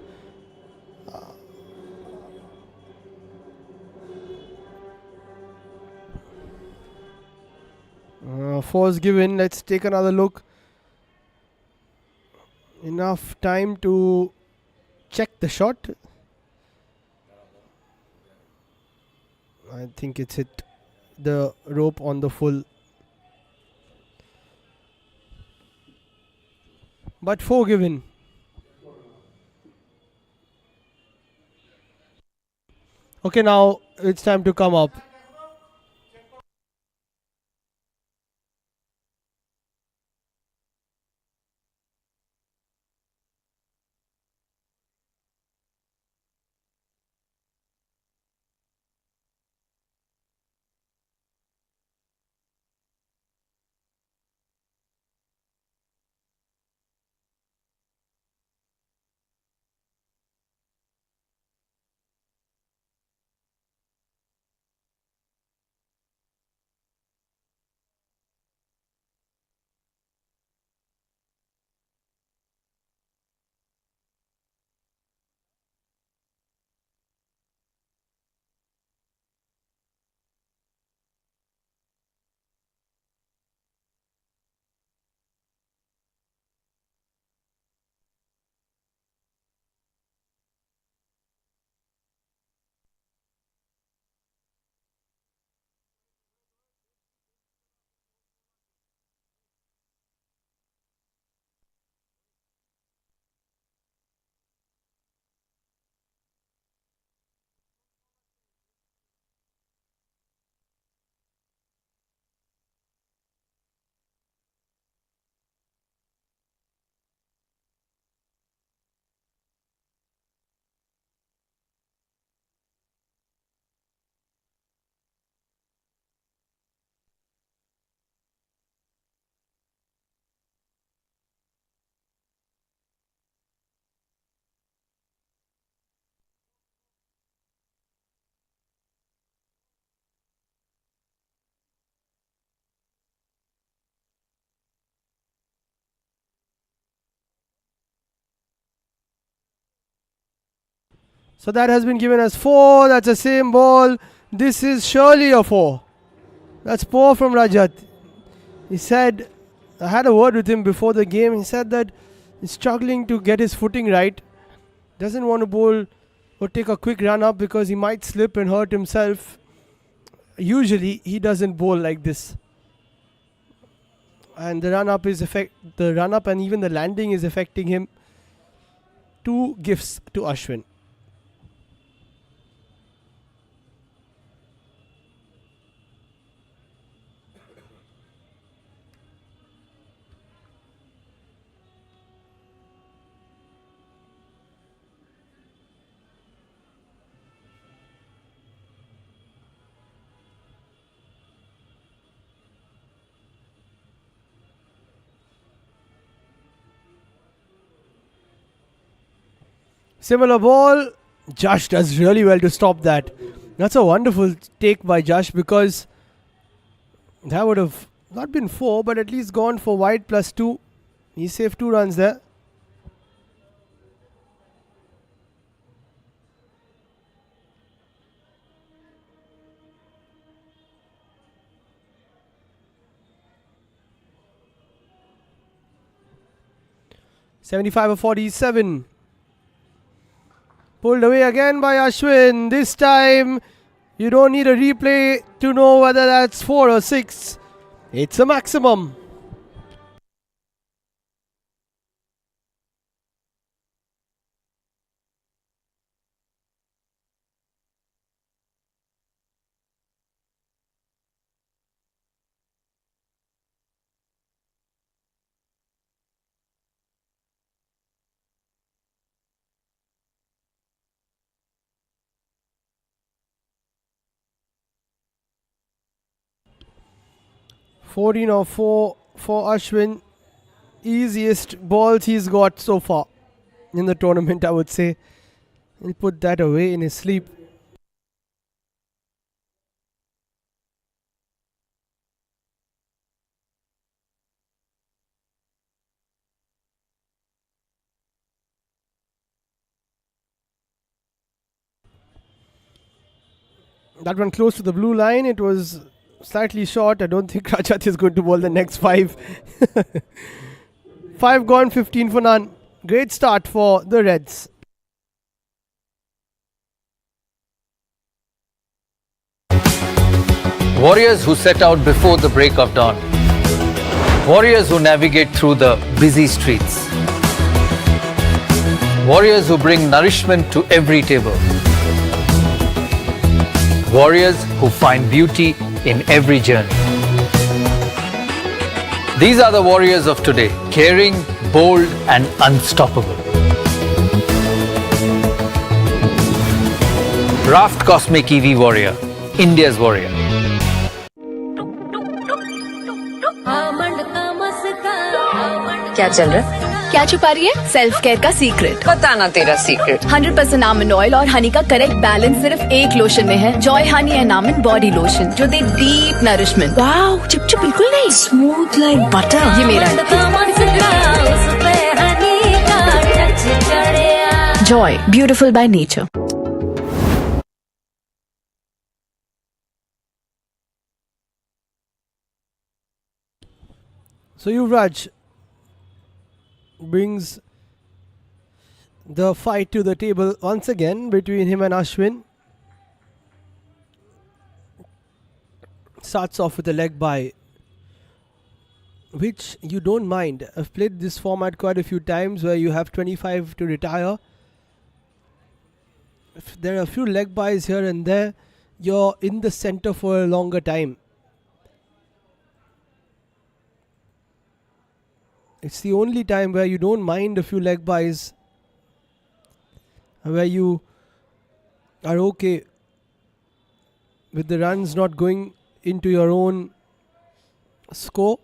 Four's given. Let's take another look. Enough time to check the shot. I think it's hit the rope on the full. But 4 given. Okay, now it's time to come up. So that has been given as 4. That's the same ball. This is surely a 4. That's poor from Rajat. He said, I had a word with him before the game. He said that he's struggling to get his footing right. Doesn't want to bowl or take a quick run up because he might slip and hurt himself. Usually he doesn't bowl like this. And the run up and even the landing is affecting him. 2 gifts to Ashwin. Similar ball. Josh does really well to stop that. That's a wonderful take by Josh because that would have not been 4 but at least gone for wide plus 2. He saved 2 runs there. (75/47). Pulled away again by Ashwin. This time, you don't need a replay to know whether that's 4 or 6. It's a maximum. (14 or 4 for Ashwin. Easiest balls he's got so far in the tournament, I would say. He'll put that away in his sleep. That one close to the blue line. It was slightly short. I don't think Rajat is going to bowl the next 5. 5 gone, 15 for none. Great start for the Reds. Warriors who set out before the break of dawn. Warriors who navigate through the busy streets. Warriors who bring nourishment to every table. Warriors who find beauty in every journey. These are the warriors of today, caring, bold and unstoppable. Raft Cosmic EV Warrior, India's warrior. क्या चल रहा है? क्या छुपा रही है? Self care का secret. बताना तेरा सीक्रेट। 100% आमंड ऑयल और हनी का करेक्ट बैलेंस सिर्फ एक लोशन में है। Joy honey and almond body lotion जो दे डीप नरिशमेंट। वाओ, चिपचिप बिल्कुल नहीं, स्मूथ लाइक बटर। ये मेरा Joy, beautiful by nature. So Yuvraj brings the fight to the table once again between him and Ashwin. Starts off with a leg bye, which you don't mind. I've played this format quite a few times where you have 25 to retire. If there are a few leg byes here and there, you're in the center for a longer time. It's the only time where you don't mind a few leg byes, where you are okay with the runs not going into your own score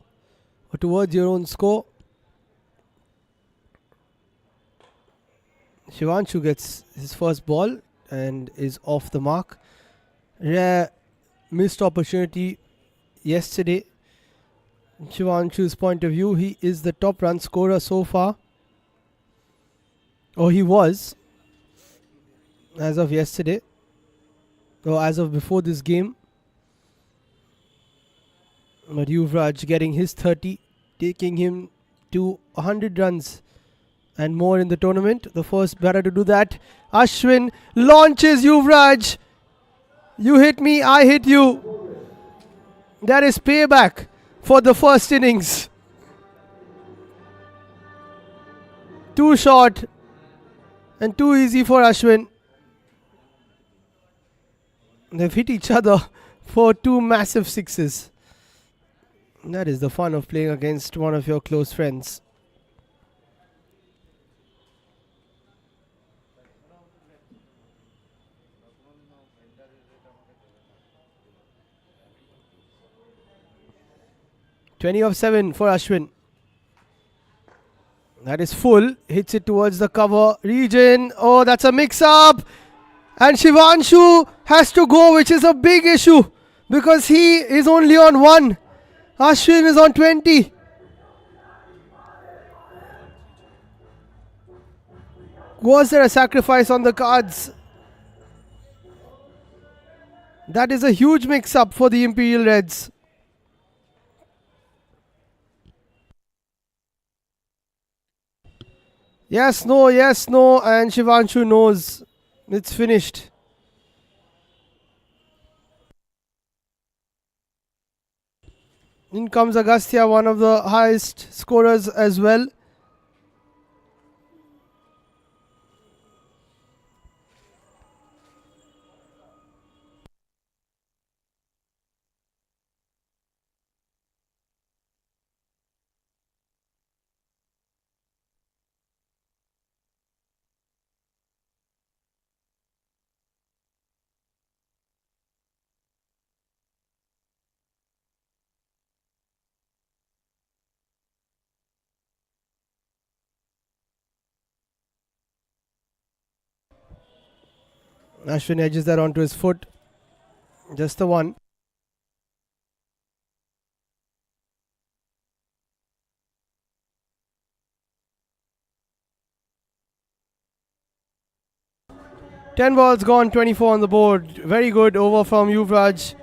or towards your own score. Shivanshu gets his first ball and is off the mark. Rare missed opportunity yesterday. Shivanshu's point of view, he is the top run scorer so far. Or he was, as of yesterday, or as of before this game. But Yuvraj getting his 30, taking him to 100 runs and more in the tournament. The first batter to do that. Ashwin launches Yuvraj. You hit me, I hit you. That is payback for the first innings. Too short and too easy for Ashwin. They've hit each other for 2 massive sixes. That is the fun of playing against one of your close friends. "20 of 7 for Ashwin. That is full. Hits it towards the cover region. Oh, that's a mix-up. And Shivanshu has to go, which is a big issue because he is only on 1. Ashwin is on 20. Was there a sacrifice on the cards? That is a huge mix-up for the Imperial Reds. Yes, no, and Shivanshu knows it's finished. In comes Agastya, one of the highest scorers as well. Ashwin edges that onto his foot. Just the one. 10 balls gone, 24 on the board. Very good over from Yuvraj,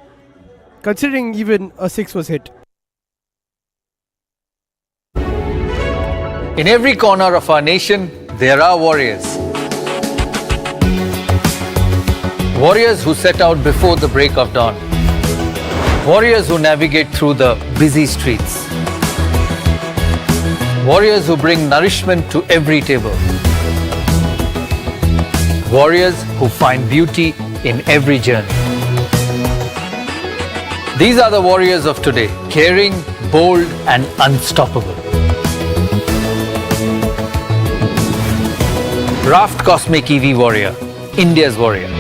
considering even a 6 was hit. In every corner of our nation, there are warriors. Warriors who set out before the break of dawn. Warriors who navigate through the busy streets. Warriors who bring nourishment to every table. Warriors who find beauty in every journey. These are the warriors of today, caring, bold and unstoppable. Raft Cosmic EV Warrior, India's warrior.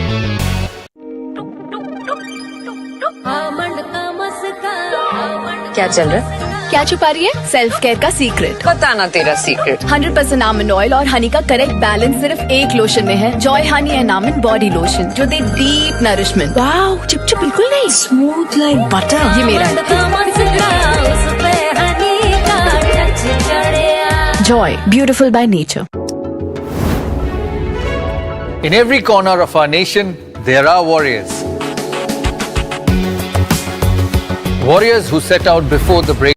क्या चल रहा है? क्या छुपा रही है? Self care का secret. बताना तेरा सीक्रेट। 100% आमंड ऑयल और हनी का करेक्ट बैलेंस सिर्फ एक लोशन में है। Joy honey and almond body lotion जो दे डीप नरिशमेंट। वाओ, चिपचिप बिल्कुल नहीं, स्मूथ लाइक बटर। ये मेरा है। Joy, beautiful by nature. In every corner of our nation, there are warriors. Warriors who set out before the break.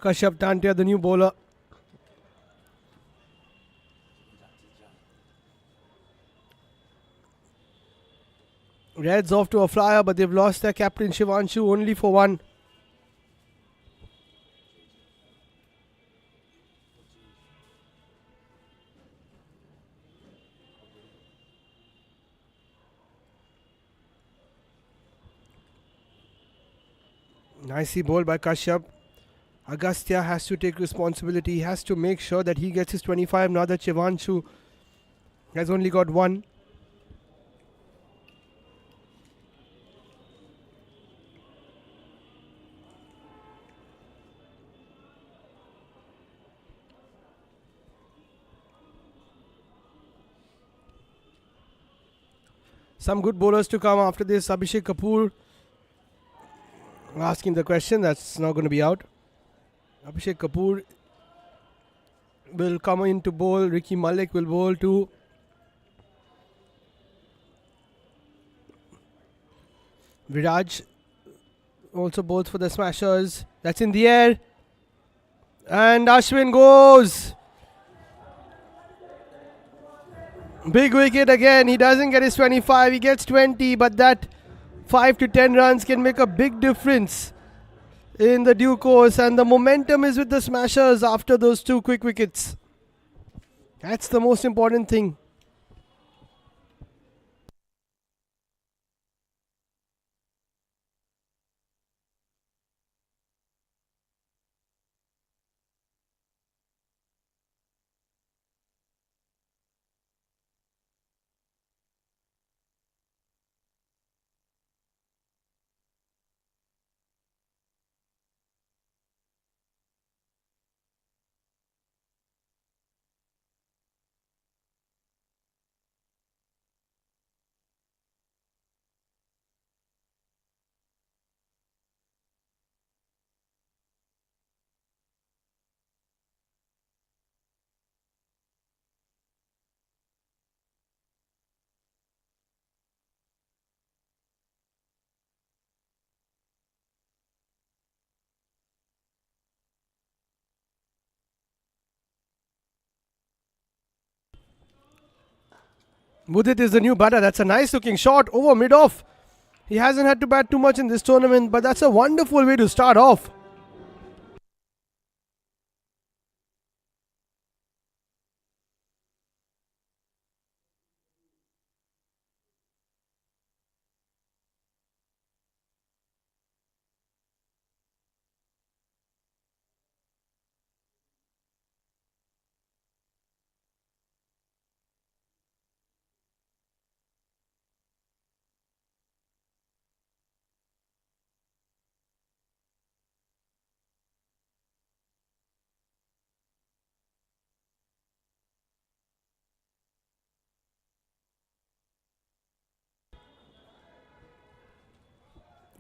Kashyap Tantia, the new bowler. Reds off to a flyer, but they've lost their captain Shivanshu only for one. Nicely bowled by Kashyap. Agastya has to take responsibility. He has to make sure that he gets his 25 now that Shivanshu has only got one. Some good bowlers to come after this. Abhishek Kapoor asking the question, that's not going to be out. Abhishek Kapoor will come in to bowl. Ricky Malik will bowl too. Viraj also bowls for the Smashers. That's in the air. And Ashwin goes. Big wicket again. He doesn't get his 25. He gets 20. But that 5 to 10 runs can make a big difference in the due course. And the momentum is with the Smashers after those two quick wickets. That's the most important thing. Mudit is the new batter. That's a nice looking shot over mid-off. He hasn't had to bat too much in this tournament, but that's a wonderful way to start off.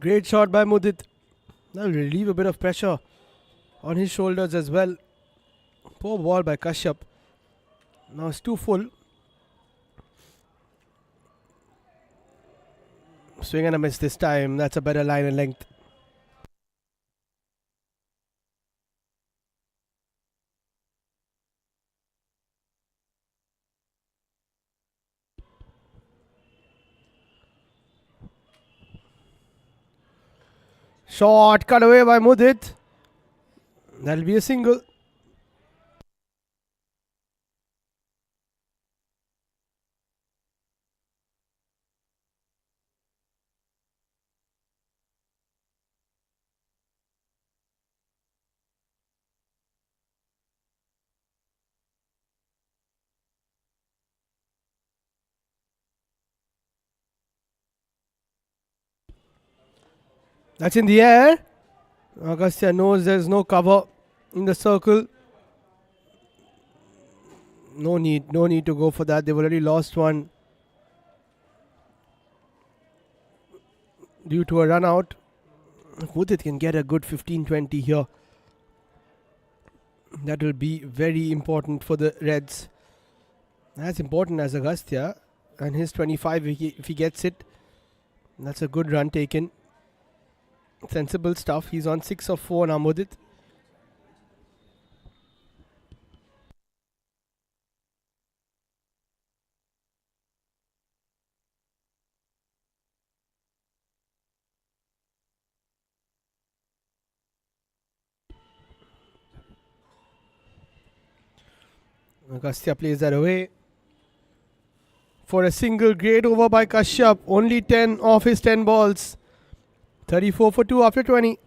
Great shot by Mudit. That'll relieve a bit of pressure on his shoulders as well. Poor ball by Kashyap. Now it's too full. Swing and a miss this time. That's a better line and length. Shot cut away by Mudit. That'll be a single. That's in the air. Agastya knows there's no cover in the circle. No need to go for that. They've already lost one due to a run out. Mudit can get a good 15-20 here. That will be very important for the Reds. As important as Agastya. And his 25, if he gets it, that's a good run taken. Sensible stuff. He's on 6 of 4 now, Mudit. Agastya plays that away for a single. Great over by Kashyap. Only 10 off his 10 balls. 34 for 2 after 20.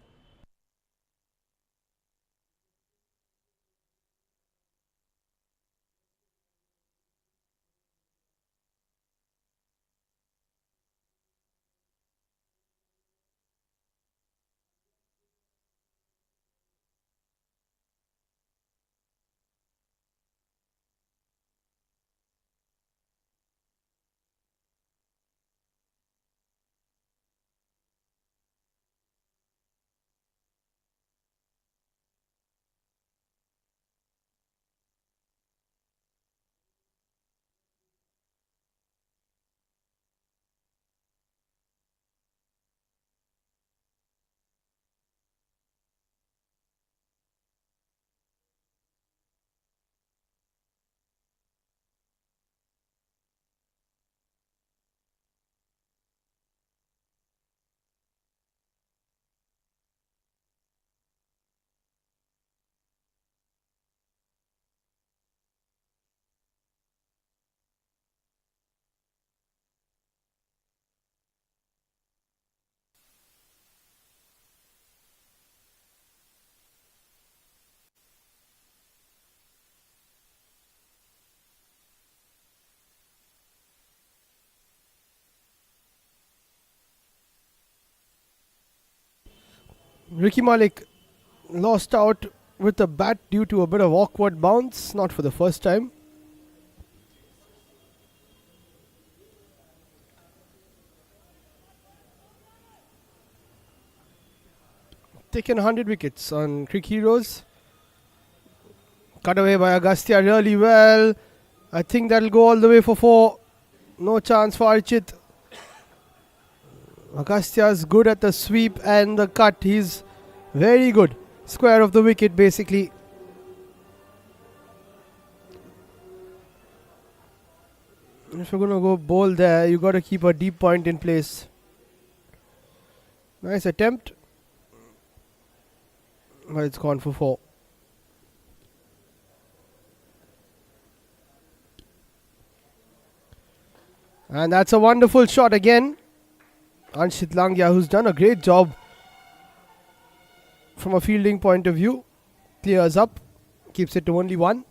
Ricky Malik lost out with the bat due to a bit of awkward bounce. Not for the first time. Taken 100 wickets on Cricket Heroes. Cut away by Agastya really well. I think that'll go all the way for 4. No chance for Archit. Agastya's good at the sweep and the cut. He's very good. Square of the wicket basically. If you're going to go bowl there, you got to keep a deep point in place. Nice attempt. But it's gone for 4. And that's a wonderful shot again. Anshit Langya, who's done a great job from a fielding point of view. Clears up. Keeps it to only 1.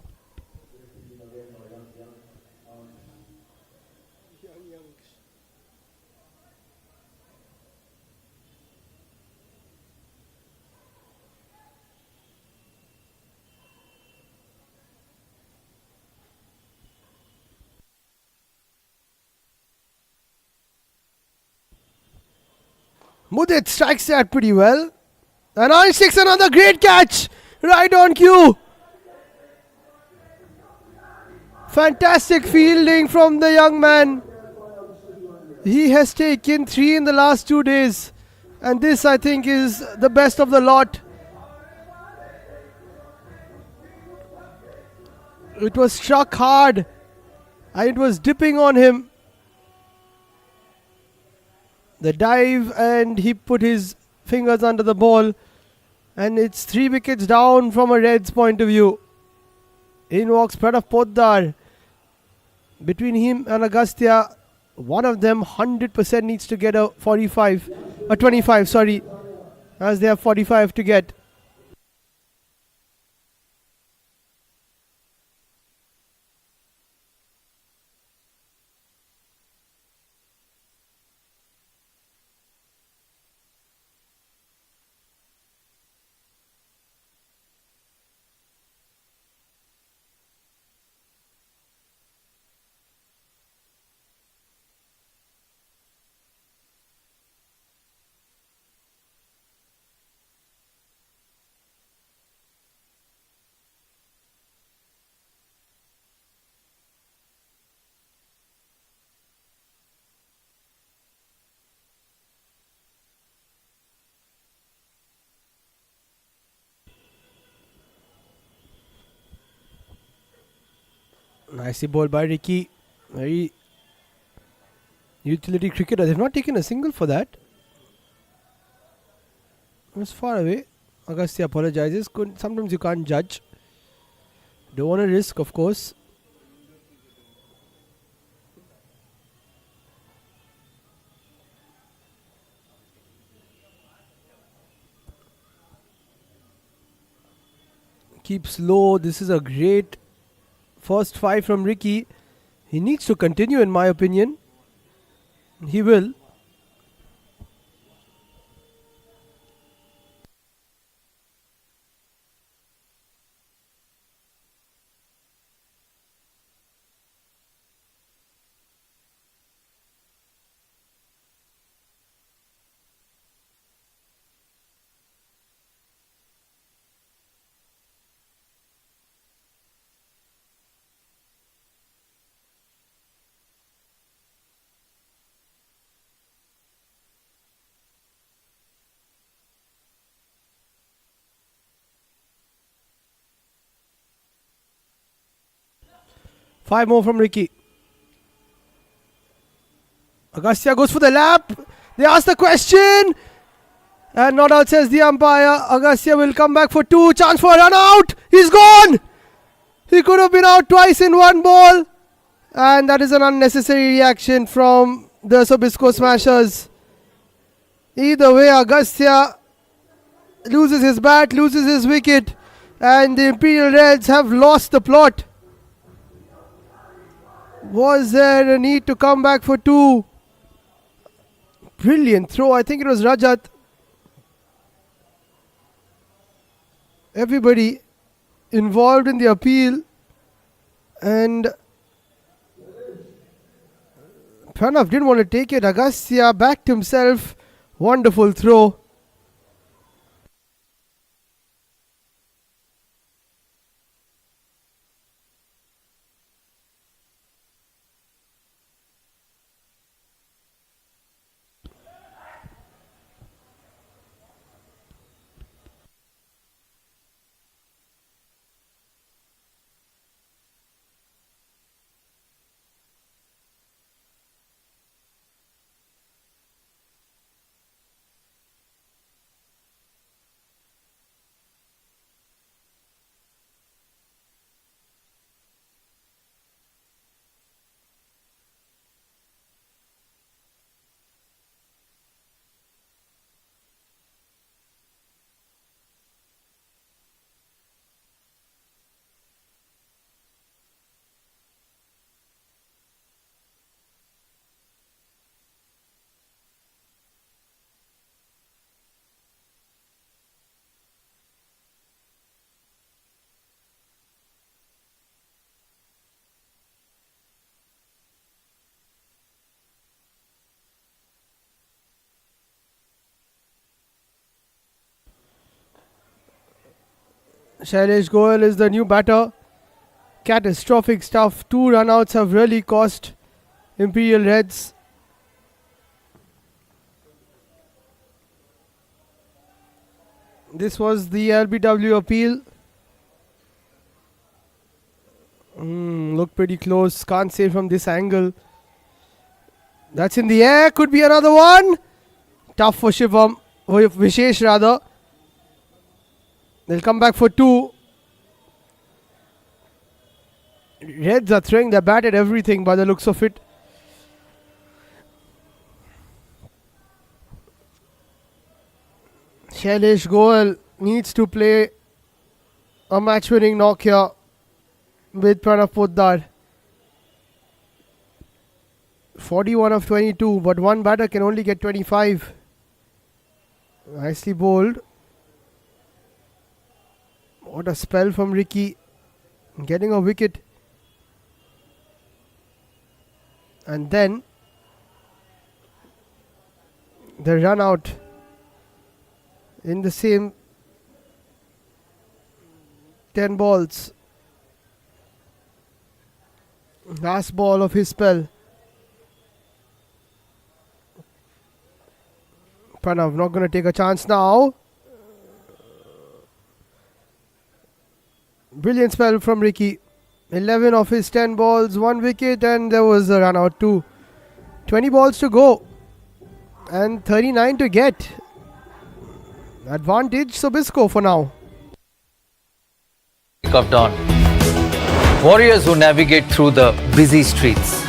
Mudit strikes that pretty well. And Anish takes another great catch. Right on cue. Fantastic fielding from the young man. He has taken 3 in the last 2 days. And this, I think, is the best of the lot. It was struck hard. And it was dipping on him. The dive, and he put his fingers under the ball. And it's 3 wickets down from a Reds point of view. In walks Pranav Poddar. Between him and Agastya, one of them 100% needs to get a 25, sorry, as they have 45 to get. Nicely bowled by Ricky. Very utility cricketer. They've not taken a single for that. It was far away. Agastya apologizes. Sometimes you can't judge. Don't want to risk, of course. Keeps low. This is a great first 5 from Ricky. He needs to continue, in my opinion. He will. Five more from Ricky. Agastya goes for the lap. They ask the question. And not out, says the umpire. Agastya will come back for 2. Chance for a run out. He's gone. He could have been out twice in one ball. And that is an unnecessary reaction from the Sobisco Smashers. Either way, Agastya loses his bat, loses his wicket. And the Imperial Reds have lost the plot. Was there a need to come back for 2? Brilliant throw. I think it was Rajat. Everybody involved in the appeal. And Pranav didn't want to take it. Agastya backed himself. Wonderful throw. Shailesh Goyal is the new batter. Catastrophic stuff. 2 runouts have really cost Imperial Reds. This was the LBW appeal. Look pretty close. Can't say from this angle. That's in the air. Could be another one. Tough for Shivam. Vishesh rather. They'll come back for 2. Reds are throwing their bat at everything by the looks of it. Shailesh Goyal needs to play a match-winning knock here with Pranav Poddar. 41 of 22, but one batter can only get 25. Nicely bowled. What a spell from Ricky. Getting a wicket. And then the run out in the same 10 balls. Last ball of his spell. Pranav not going to take a chance now. Brilliant spell from Ricky. 11 of his 10 balls, 1 wicket, and there was a run out too. 20 balls to go and 39 to get. Advantage Sobisco for now. Break of dawn. Warriors who navigate through the busy streets.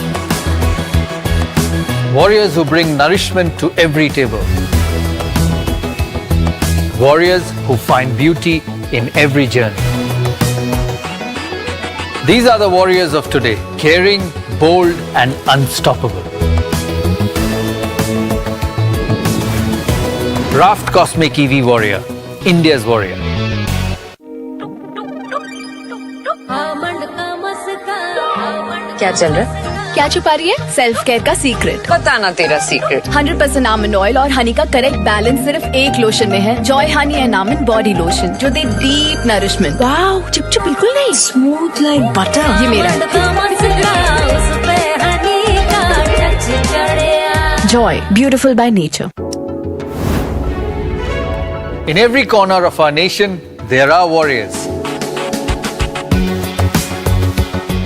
Warriors who bring nourishment to every table. Warriors who find beauty in every journey. These are the warriors of today, caring, bold and unstoppable. Raft Cosmic EV Warrior, India's warrior. क्या चल रहा है? क्या छुपा रही है? Self care का secret. बताना तेरा सीक्रेट। 100% आमंड ऑयल और हनी का करेक्ट बैलेंस सिर्फ एक लोशन में है। Joy honey and almond body lotion जो दे डीप नरिशमेंट। वाओ, चिपचिप बिल्कुल नहीं, स्मूथ लाइक बटर। ये मेरा Joy, beautiful by nature. In every corner of our nation, there are warriors.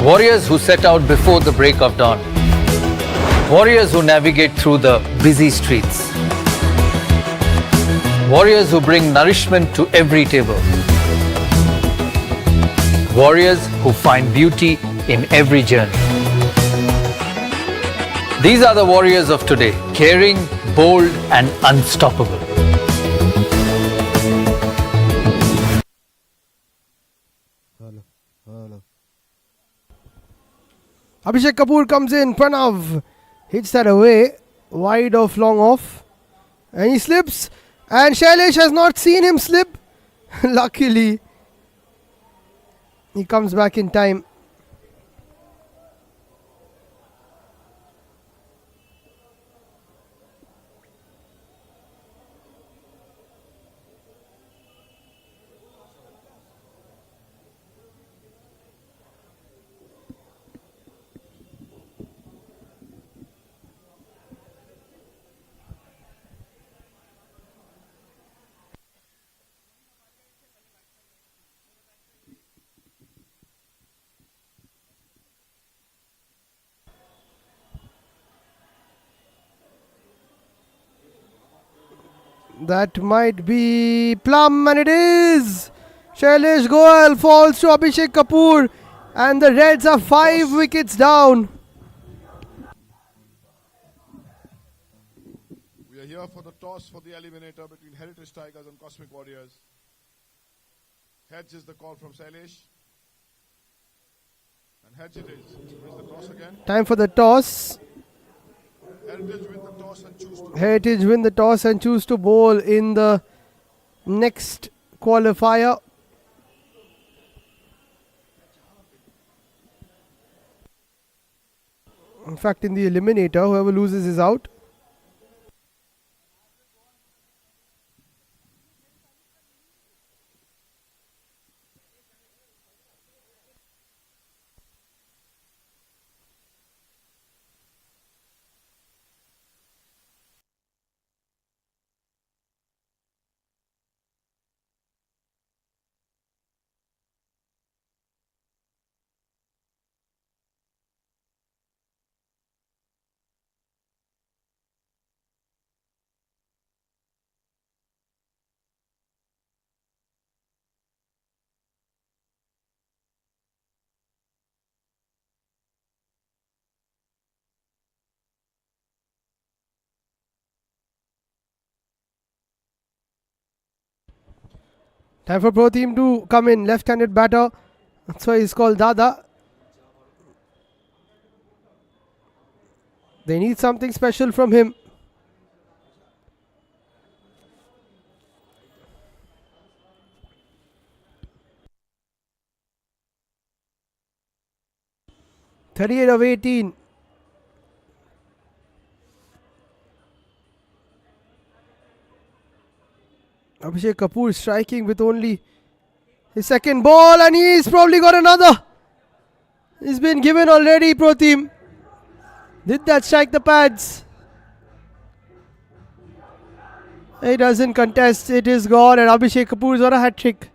Warriors who set out before the break of dawn. Warriors who navigate through the busy streets. Warriors who bring nourishment to every table. Warriors who find beauty in every journey. These are the warriors of today, caring, bold and unstoppable. Abhishek Kapoor comes in. Pranav hits that away, wide off, long off, and he slips. And Shailesh has not seen him slip. Luckily, he comes back in time. That might be plum, and it is. Shailesh Goyal falls to Abhishek Kapoor, and the Reds are 5 wickets down. We are here for the toss for the eliminator between Heritage Tigers and Cosmic Warriors. Heads is the call from Shailesh. And heads it is. Wins the toss again. Time for the toss. Heritage win the toss and choose to bowl in the next qualifier. In fact, in the eliminator, whoever loses is out. Time for Pro Team to come in. Left-handed batter. That's why he's called Dada. They need something special from him. (38 of 18). Abhishek Kapoor striking with only his second ball, and he's probably got another. He's been given already, Pro Team. Did that strike the pads? He doesn't contest. It is gone, and Abhishek Kapoor's on a hat trick.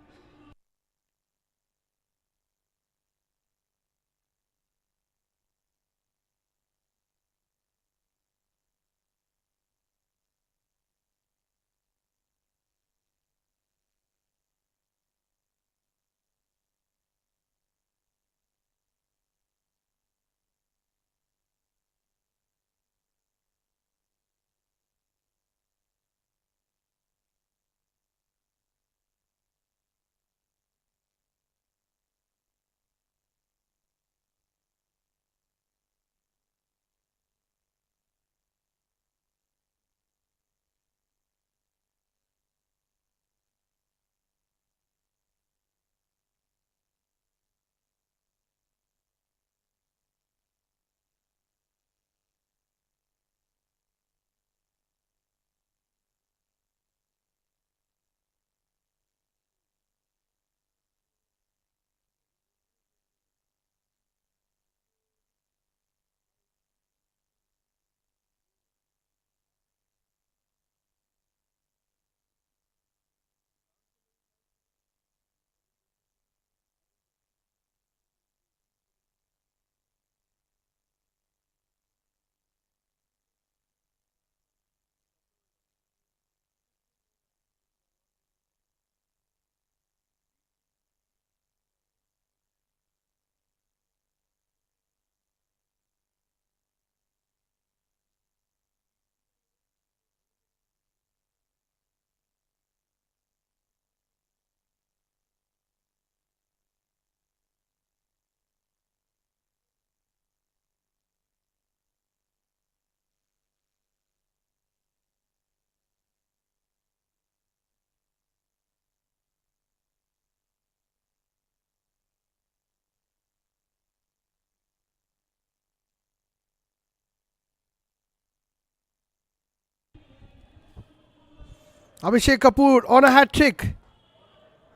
Abhishek Kapoor on a hat trick.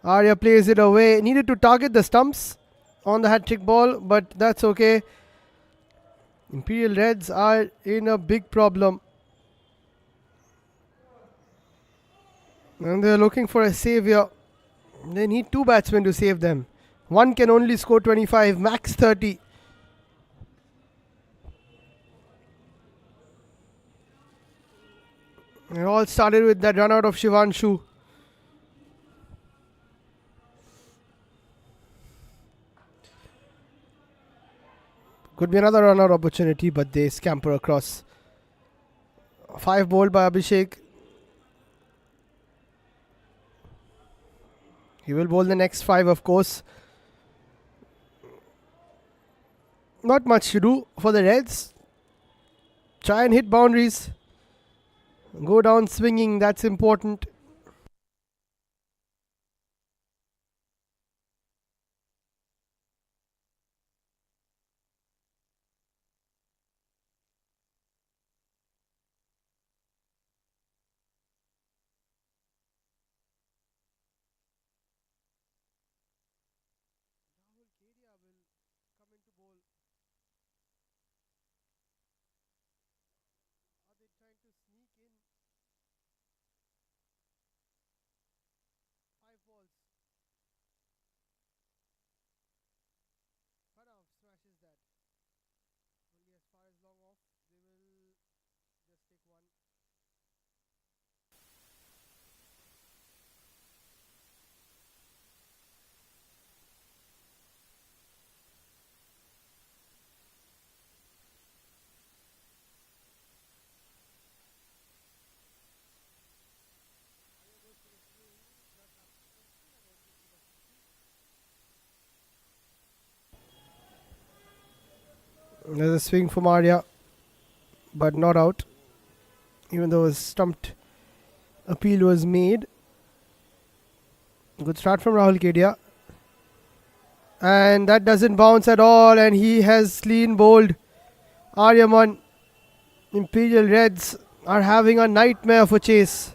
Arya plays it away. Needed to target the stumps on the hat trick ball, but that's okay. Imperial Reds are in a big problem. And they're looking for a savior. They need two batsmen to save them. One can only score 25, max 30. It all started with that run out of Shivanshu. Could be another run out opportunity, but they scamper across. 5 bowled by Abhishek. He will bowl the next 5, of course. Not much to do for the Reds. Try and hit boundaries. Go down swinging, that's important. There's a swing from Arya, but not out, even though a stumped appeal was made. Good start from Rahul Kedia. And that doesn't bounce at all, and he has clean bowled. Aryaman, Imperial Reds are having a nightmare of a chase.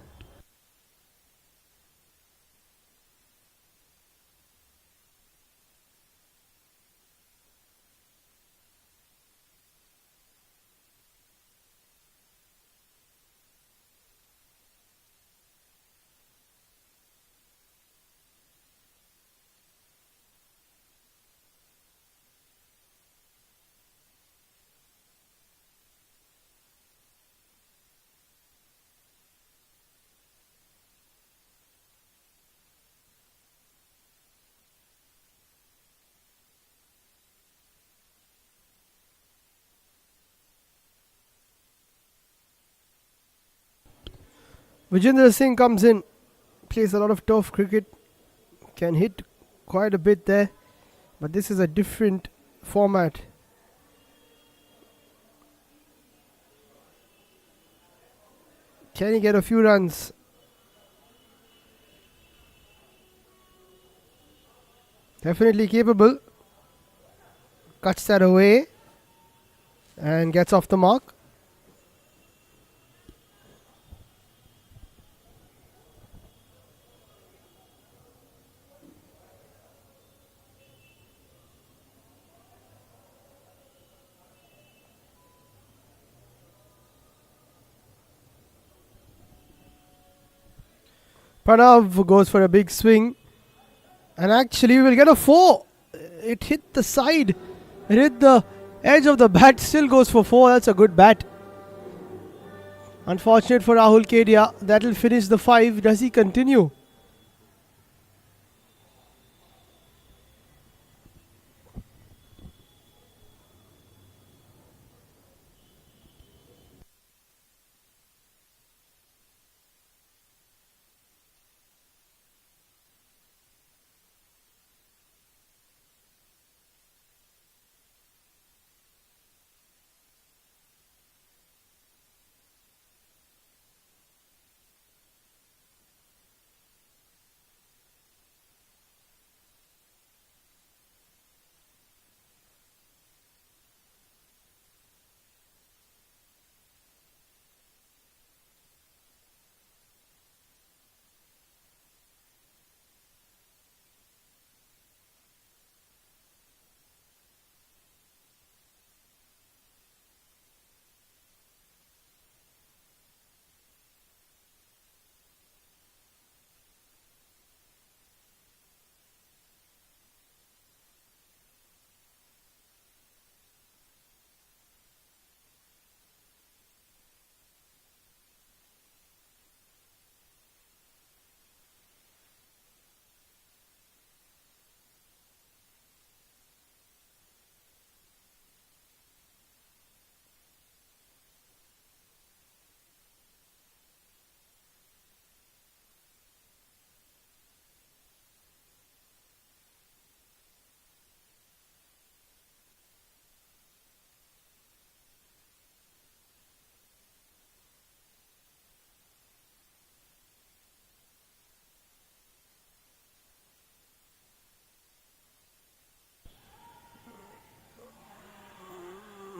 Vijendra Singh comes in, plays a lot of tough cricket, can hit quite a bit there, but this is a different format. Can he get a few runs? Definitely capable. Cuts that away and gets off the mark. Pranav goes for a big swing, and actually we will get a 4. It hit the side, it hit the edge of the bat, still goes for 4. That's a good bat. Unfortunate for Rahul Kedia. That will finish the 5. Does he continue?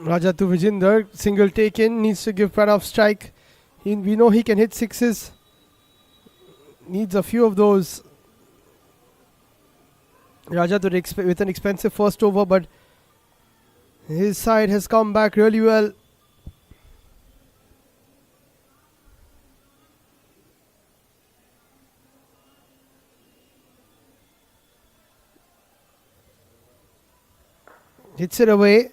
Raja to Vijender, single taken, needs to give Pranav strike. We know he can hit 6s. Needs a few of those. Raja to with an expensive first over, but his side has come back really well. Hits it away.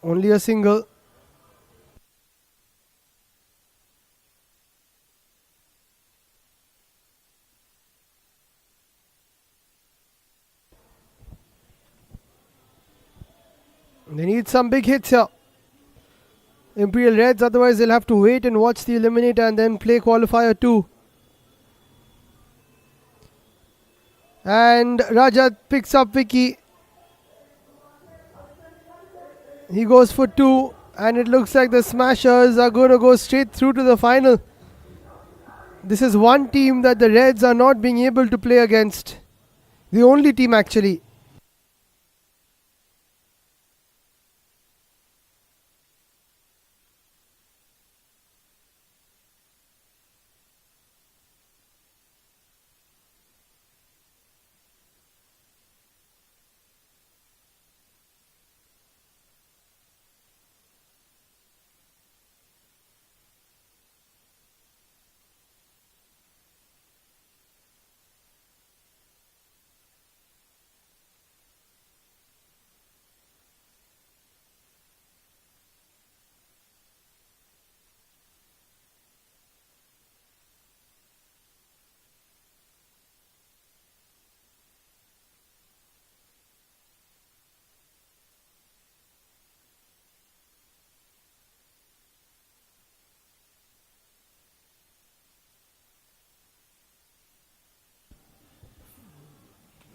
Only a single. They need some big hits here, Imperial Reds, otherwise they'll have to wait and watch the eliminator and then play qualifier 2. And Rajat picks up Vicky. He goes for 2, and it looks like the Smashers are going to go straight through to the final. This is one team that the Reds are not being able to play against. The only team actually.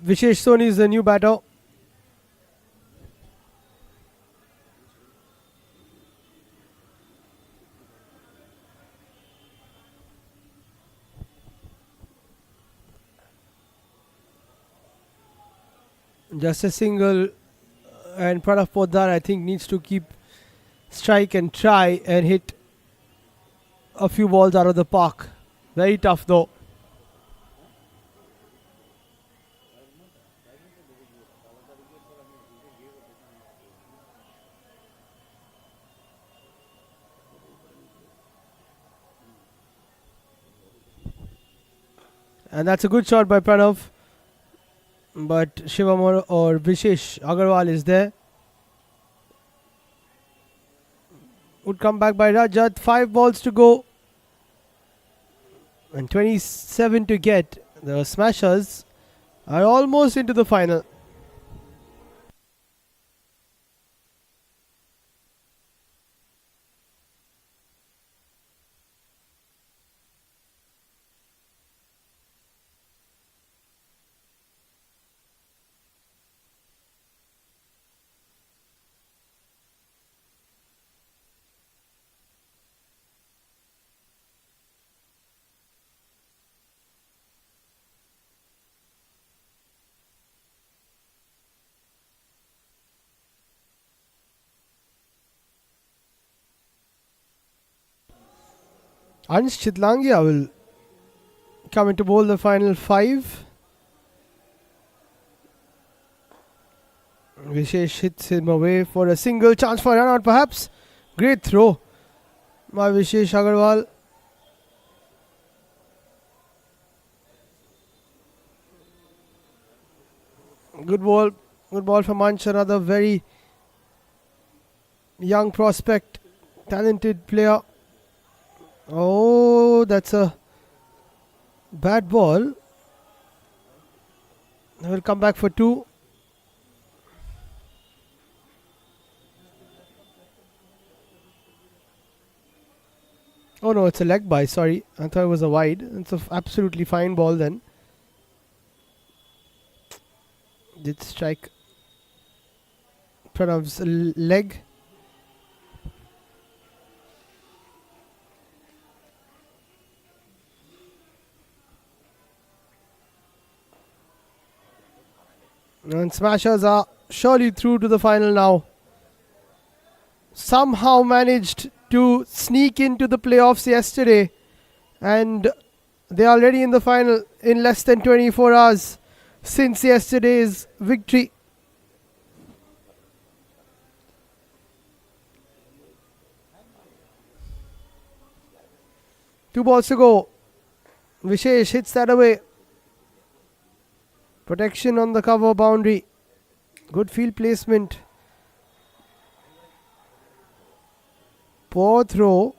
Vishesh Soni is the new batter. Just a single, and Pranav Poddar I think needs to keep strike and try and hit a few balls out of the park. Very tough though. And that's a good shot by Pranav. But Shivam or Vishesh Agarwal is there. Would come back by Rajat. 5 balls to go. And 27 to get. The Smashers are almost into the final. Ansh Chitlangia will come into bowl the final 5. Vishesh hits him away for a single, chance for a run out perhaps. Great throw by Vishesh Agarwal. Good ball from Ansh, another very young prospect, talented player. Oh, that's a bad ball. They will come back for 2. Oh no, it's a leg by, sorry. I thought it was a wide. It's an absolutely fine ball then. Did strike Pranav's leg. And Smashers are surely through to the final now. Somehow managed to sneak into the playoffs yesterday, and they are already in the final in less than 24 hours since yesterday's victory. Two balls to go. Vishesh hits that away. Protection on the cover boundary. Good field placement. Poor throw.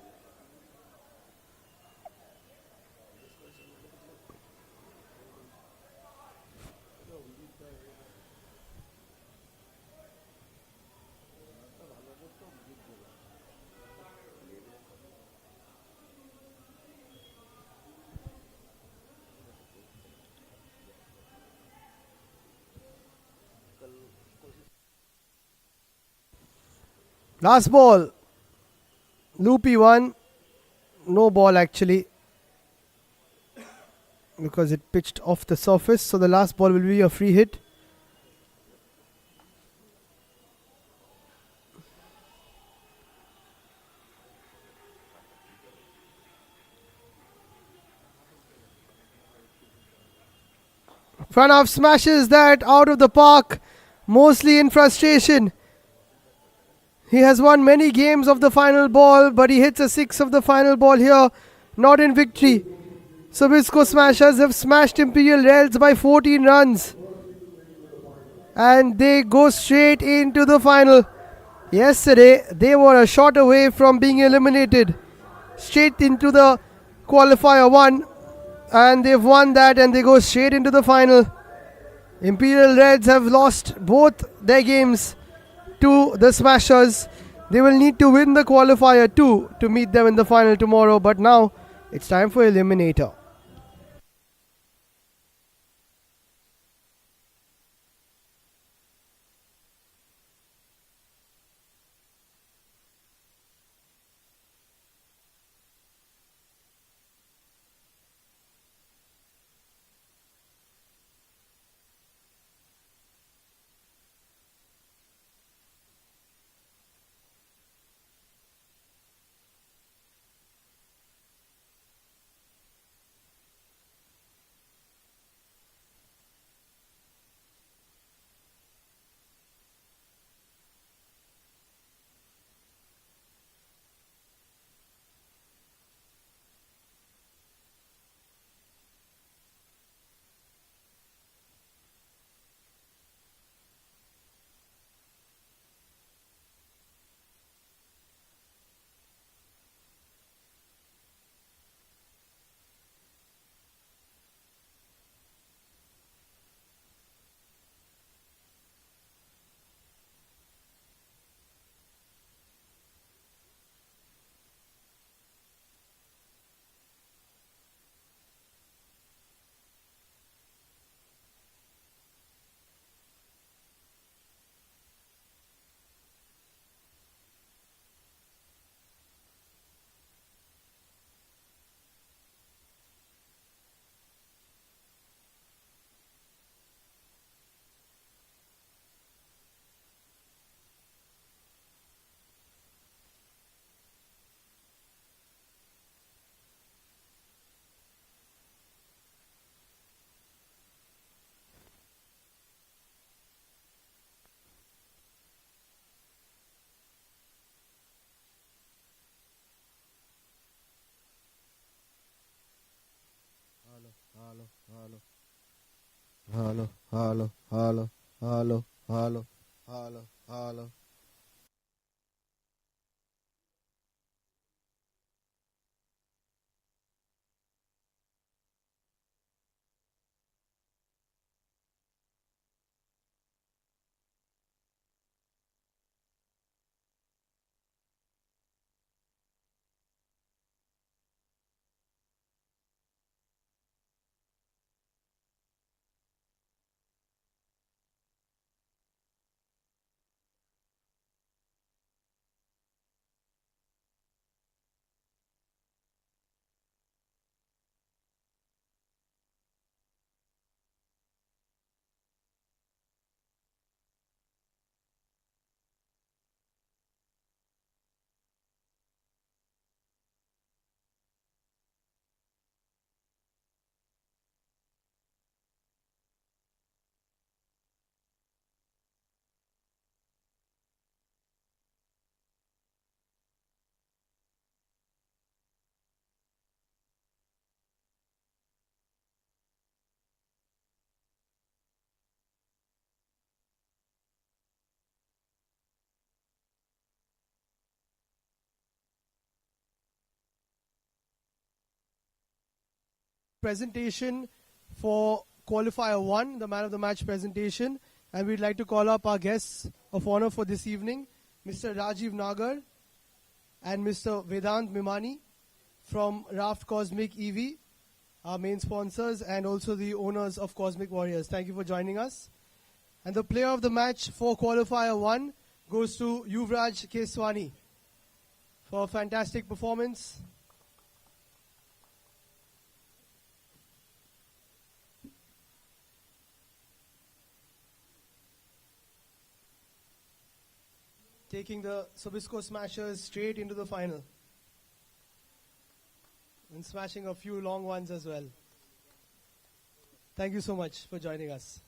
Last ball. Loopy one. No ball actually, because it pitched off the surface. So the last ball will be a free hit. Pranav smashes that out of the park, mostly in frustration. He has won many games of the final ball, but he hits a 6 of the final ball here, not in victory. Sobisco smashers have smashed Imperial Reds by 14 runs. And they go straight into the final. Yesterday, they were a shot away from being eliminated. Straight into the qualifier 1. And they've won that and they go straight into the final. Imperial Reds have lost both their games to the Smashers. They will need to win the qualifier 2 to meet them in the final tomorrow. But now it's time for Eliminator. Hello. Presentation for qualifier 1, the man of the match presentation, and we'd like to call up our guests of honor for this evening, Mr. Rajiv Nagar and Mr. Vedant Mimani from Raft Cosmic EV, our main sponsors and also the owners of Cosmic Warriors. Thank you for joining us. And the player of the match for qualifier 1 goes to Yuvraj Keswani for a fantastic performance. Taking the Sobisco Smashers straight into the final. And smashing a few long ones as well. Thank you so much for joining us.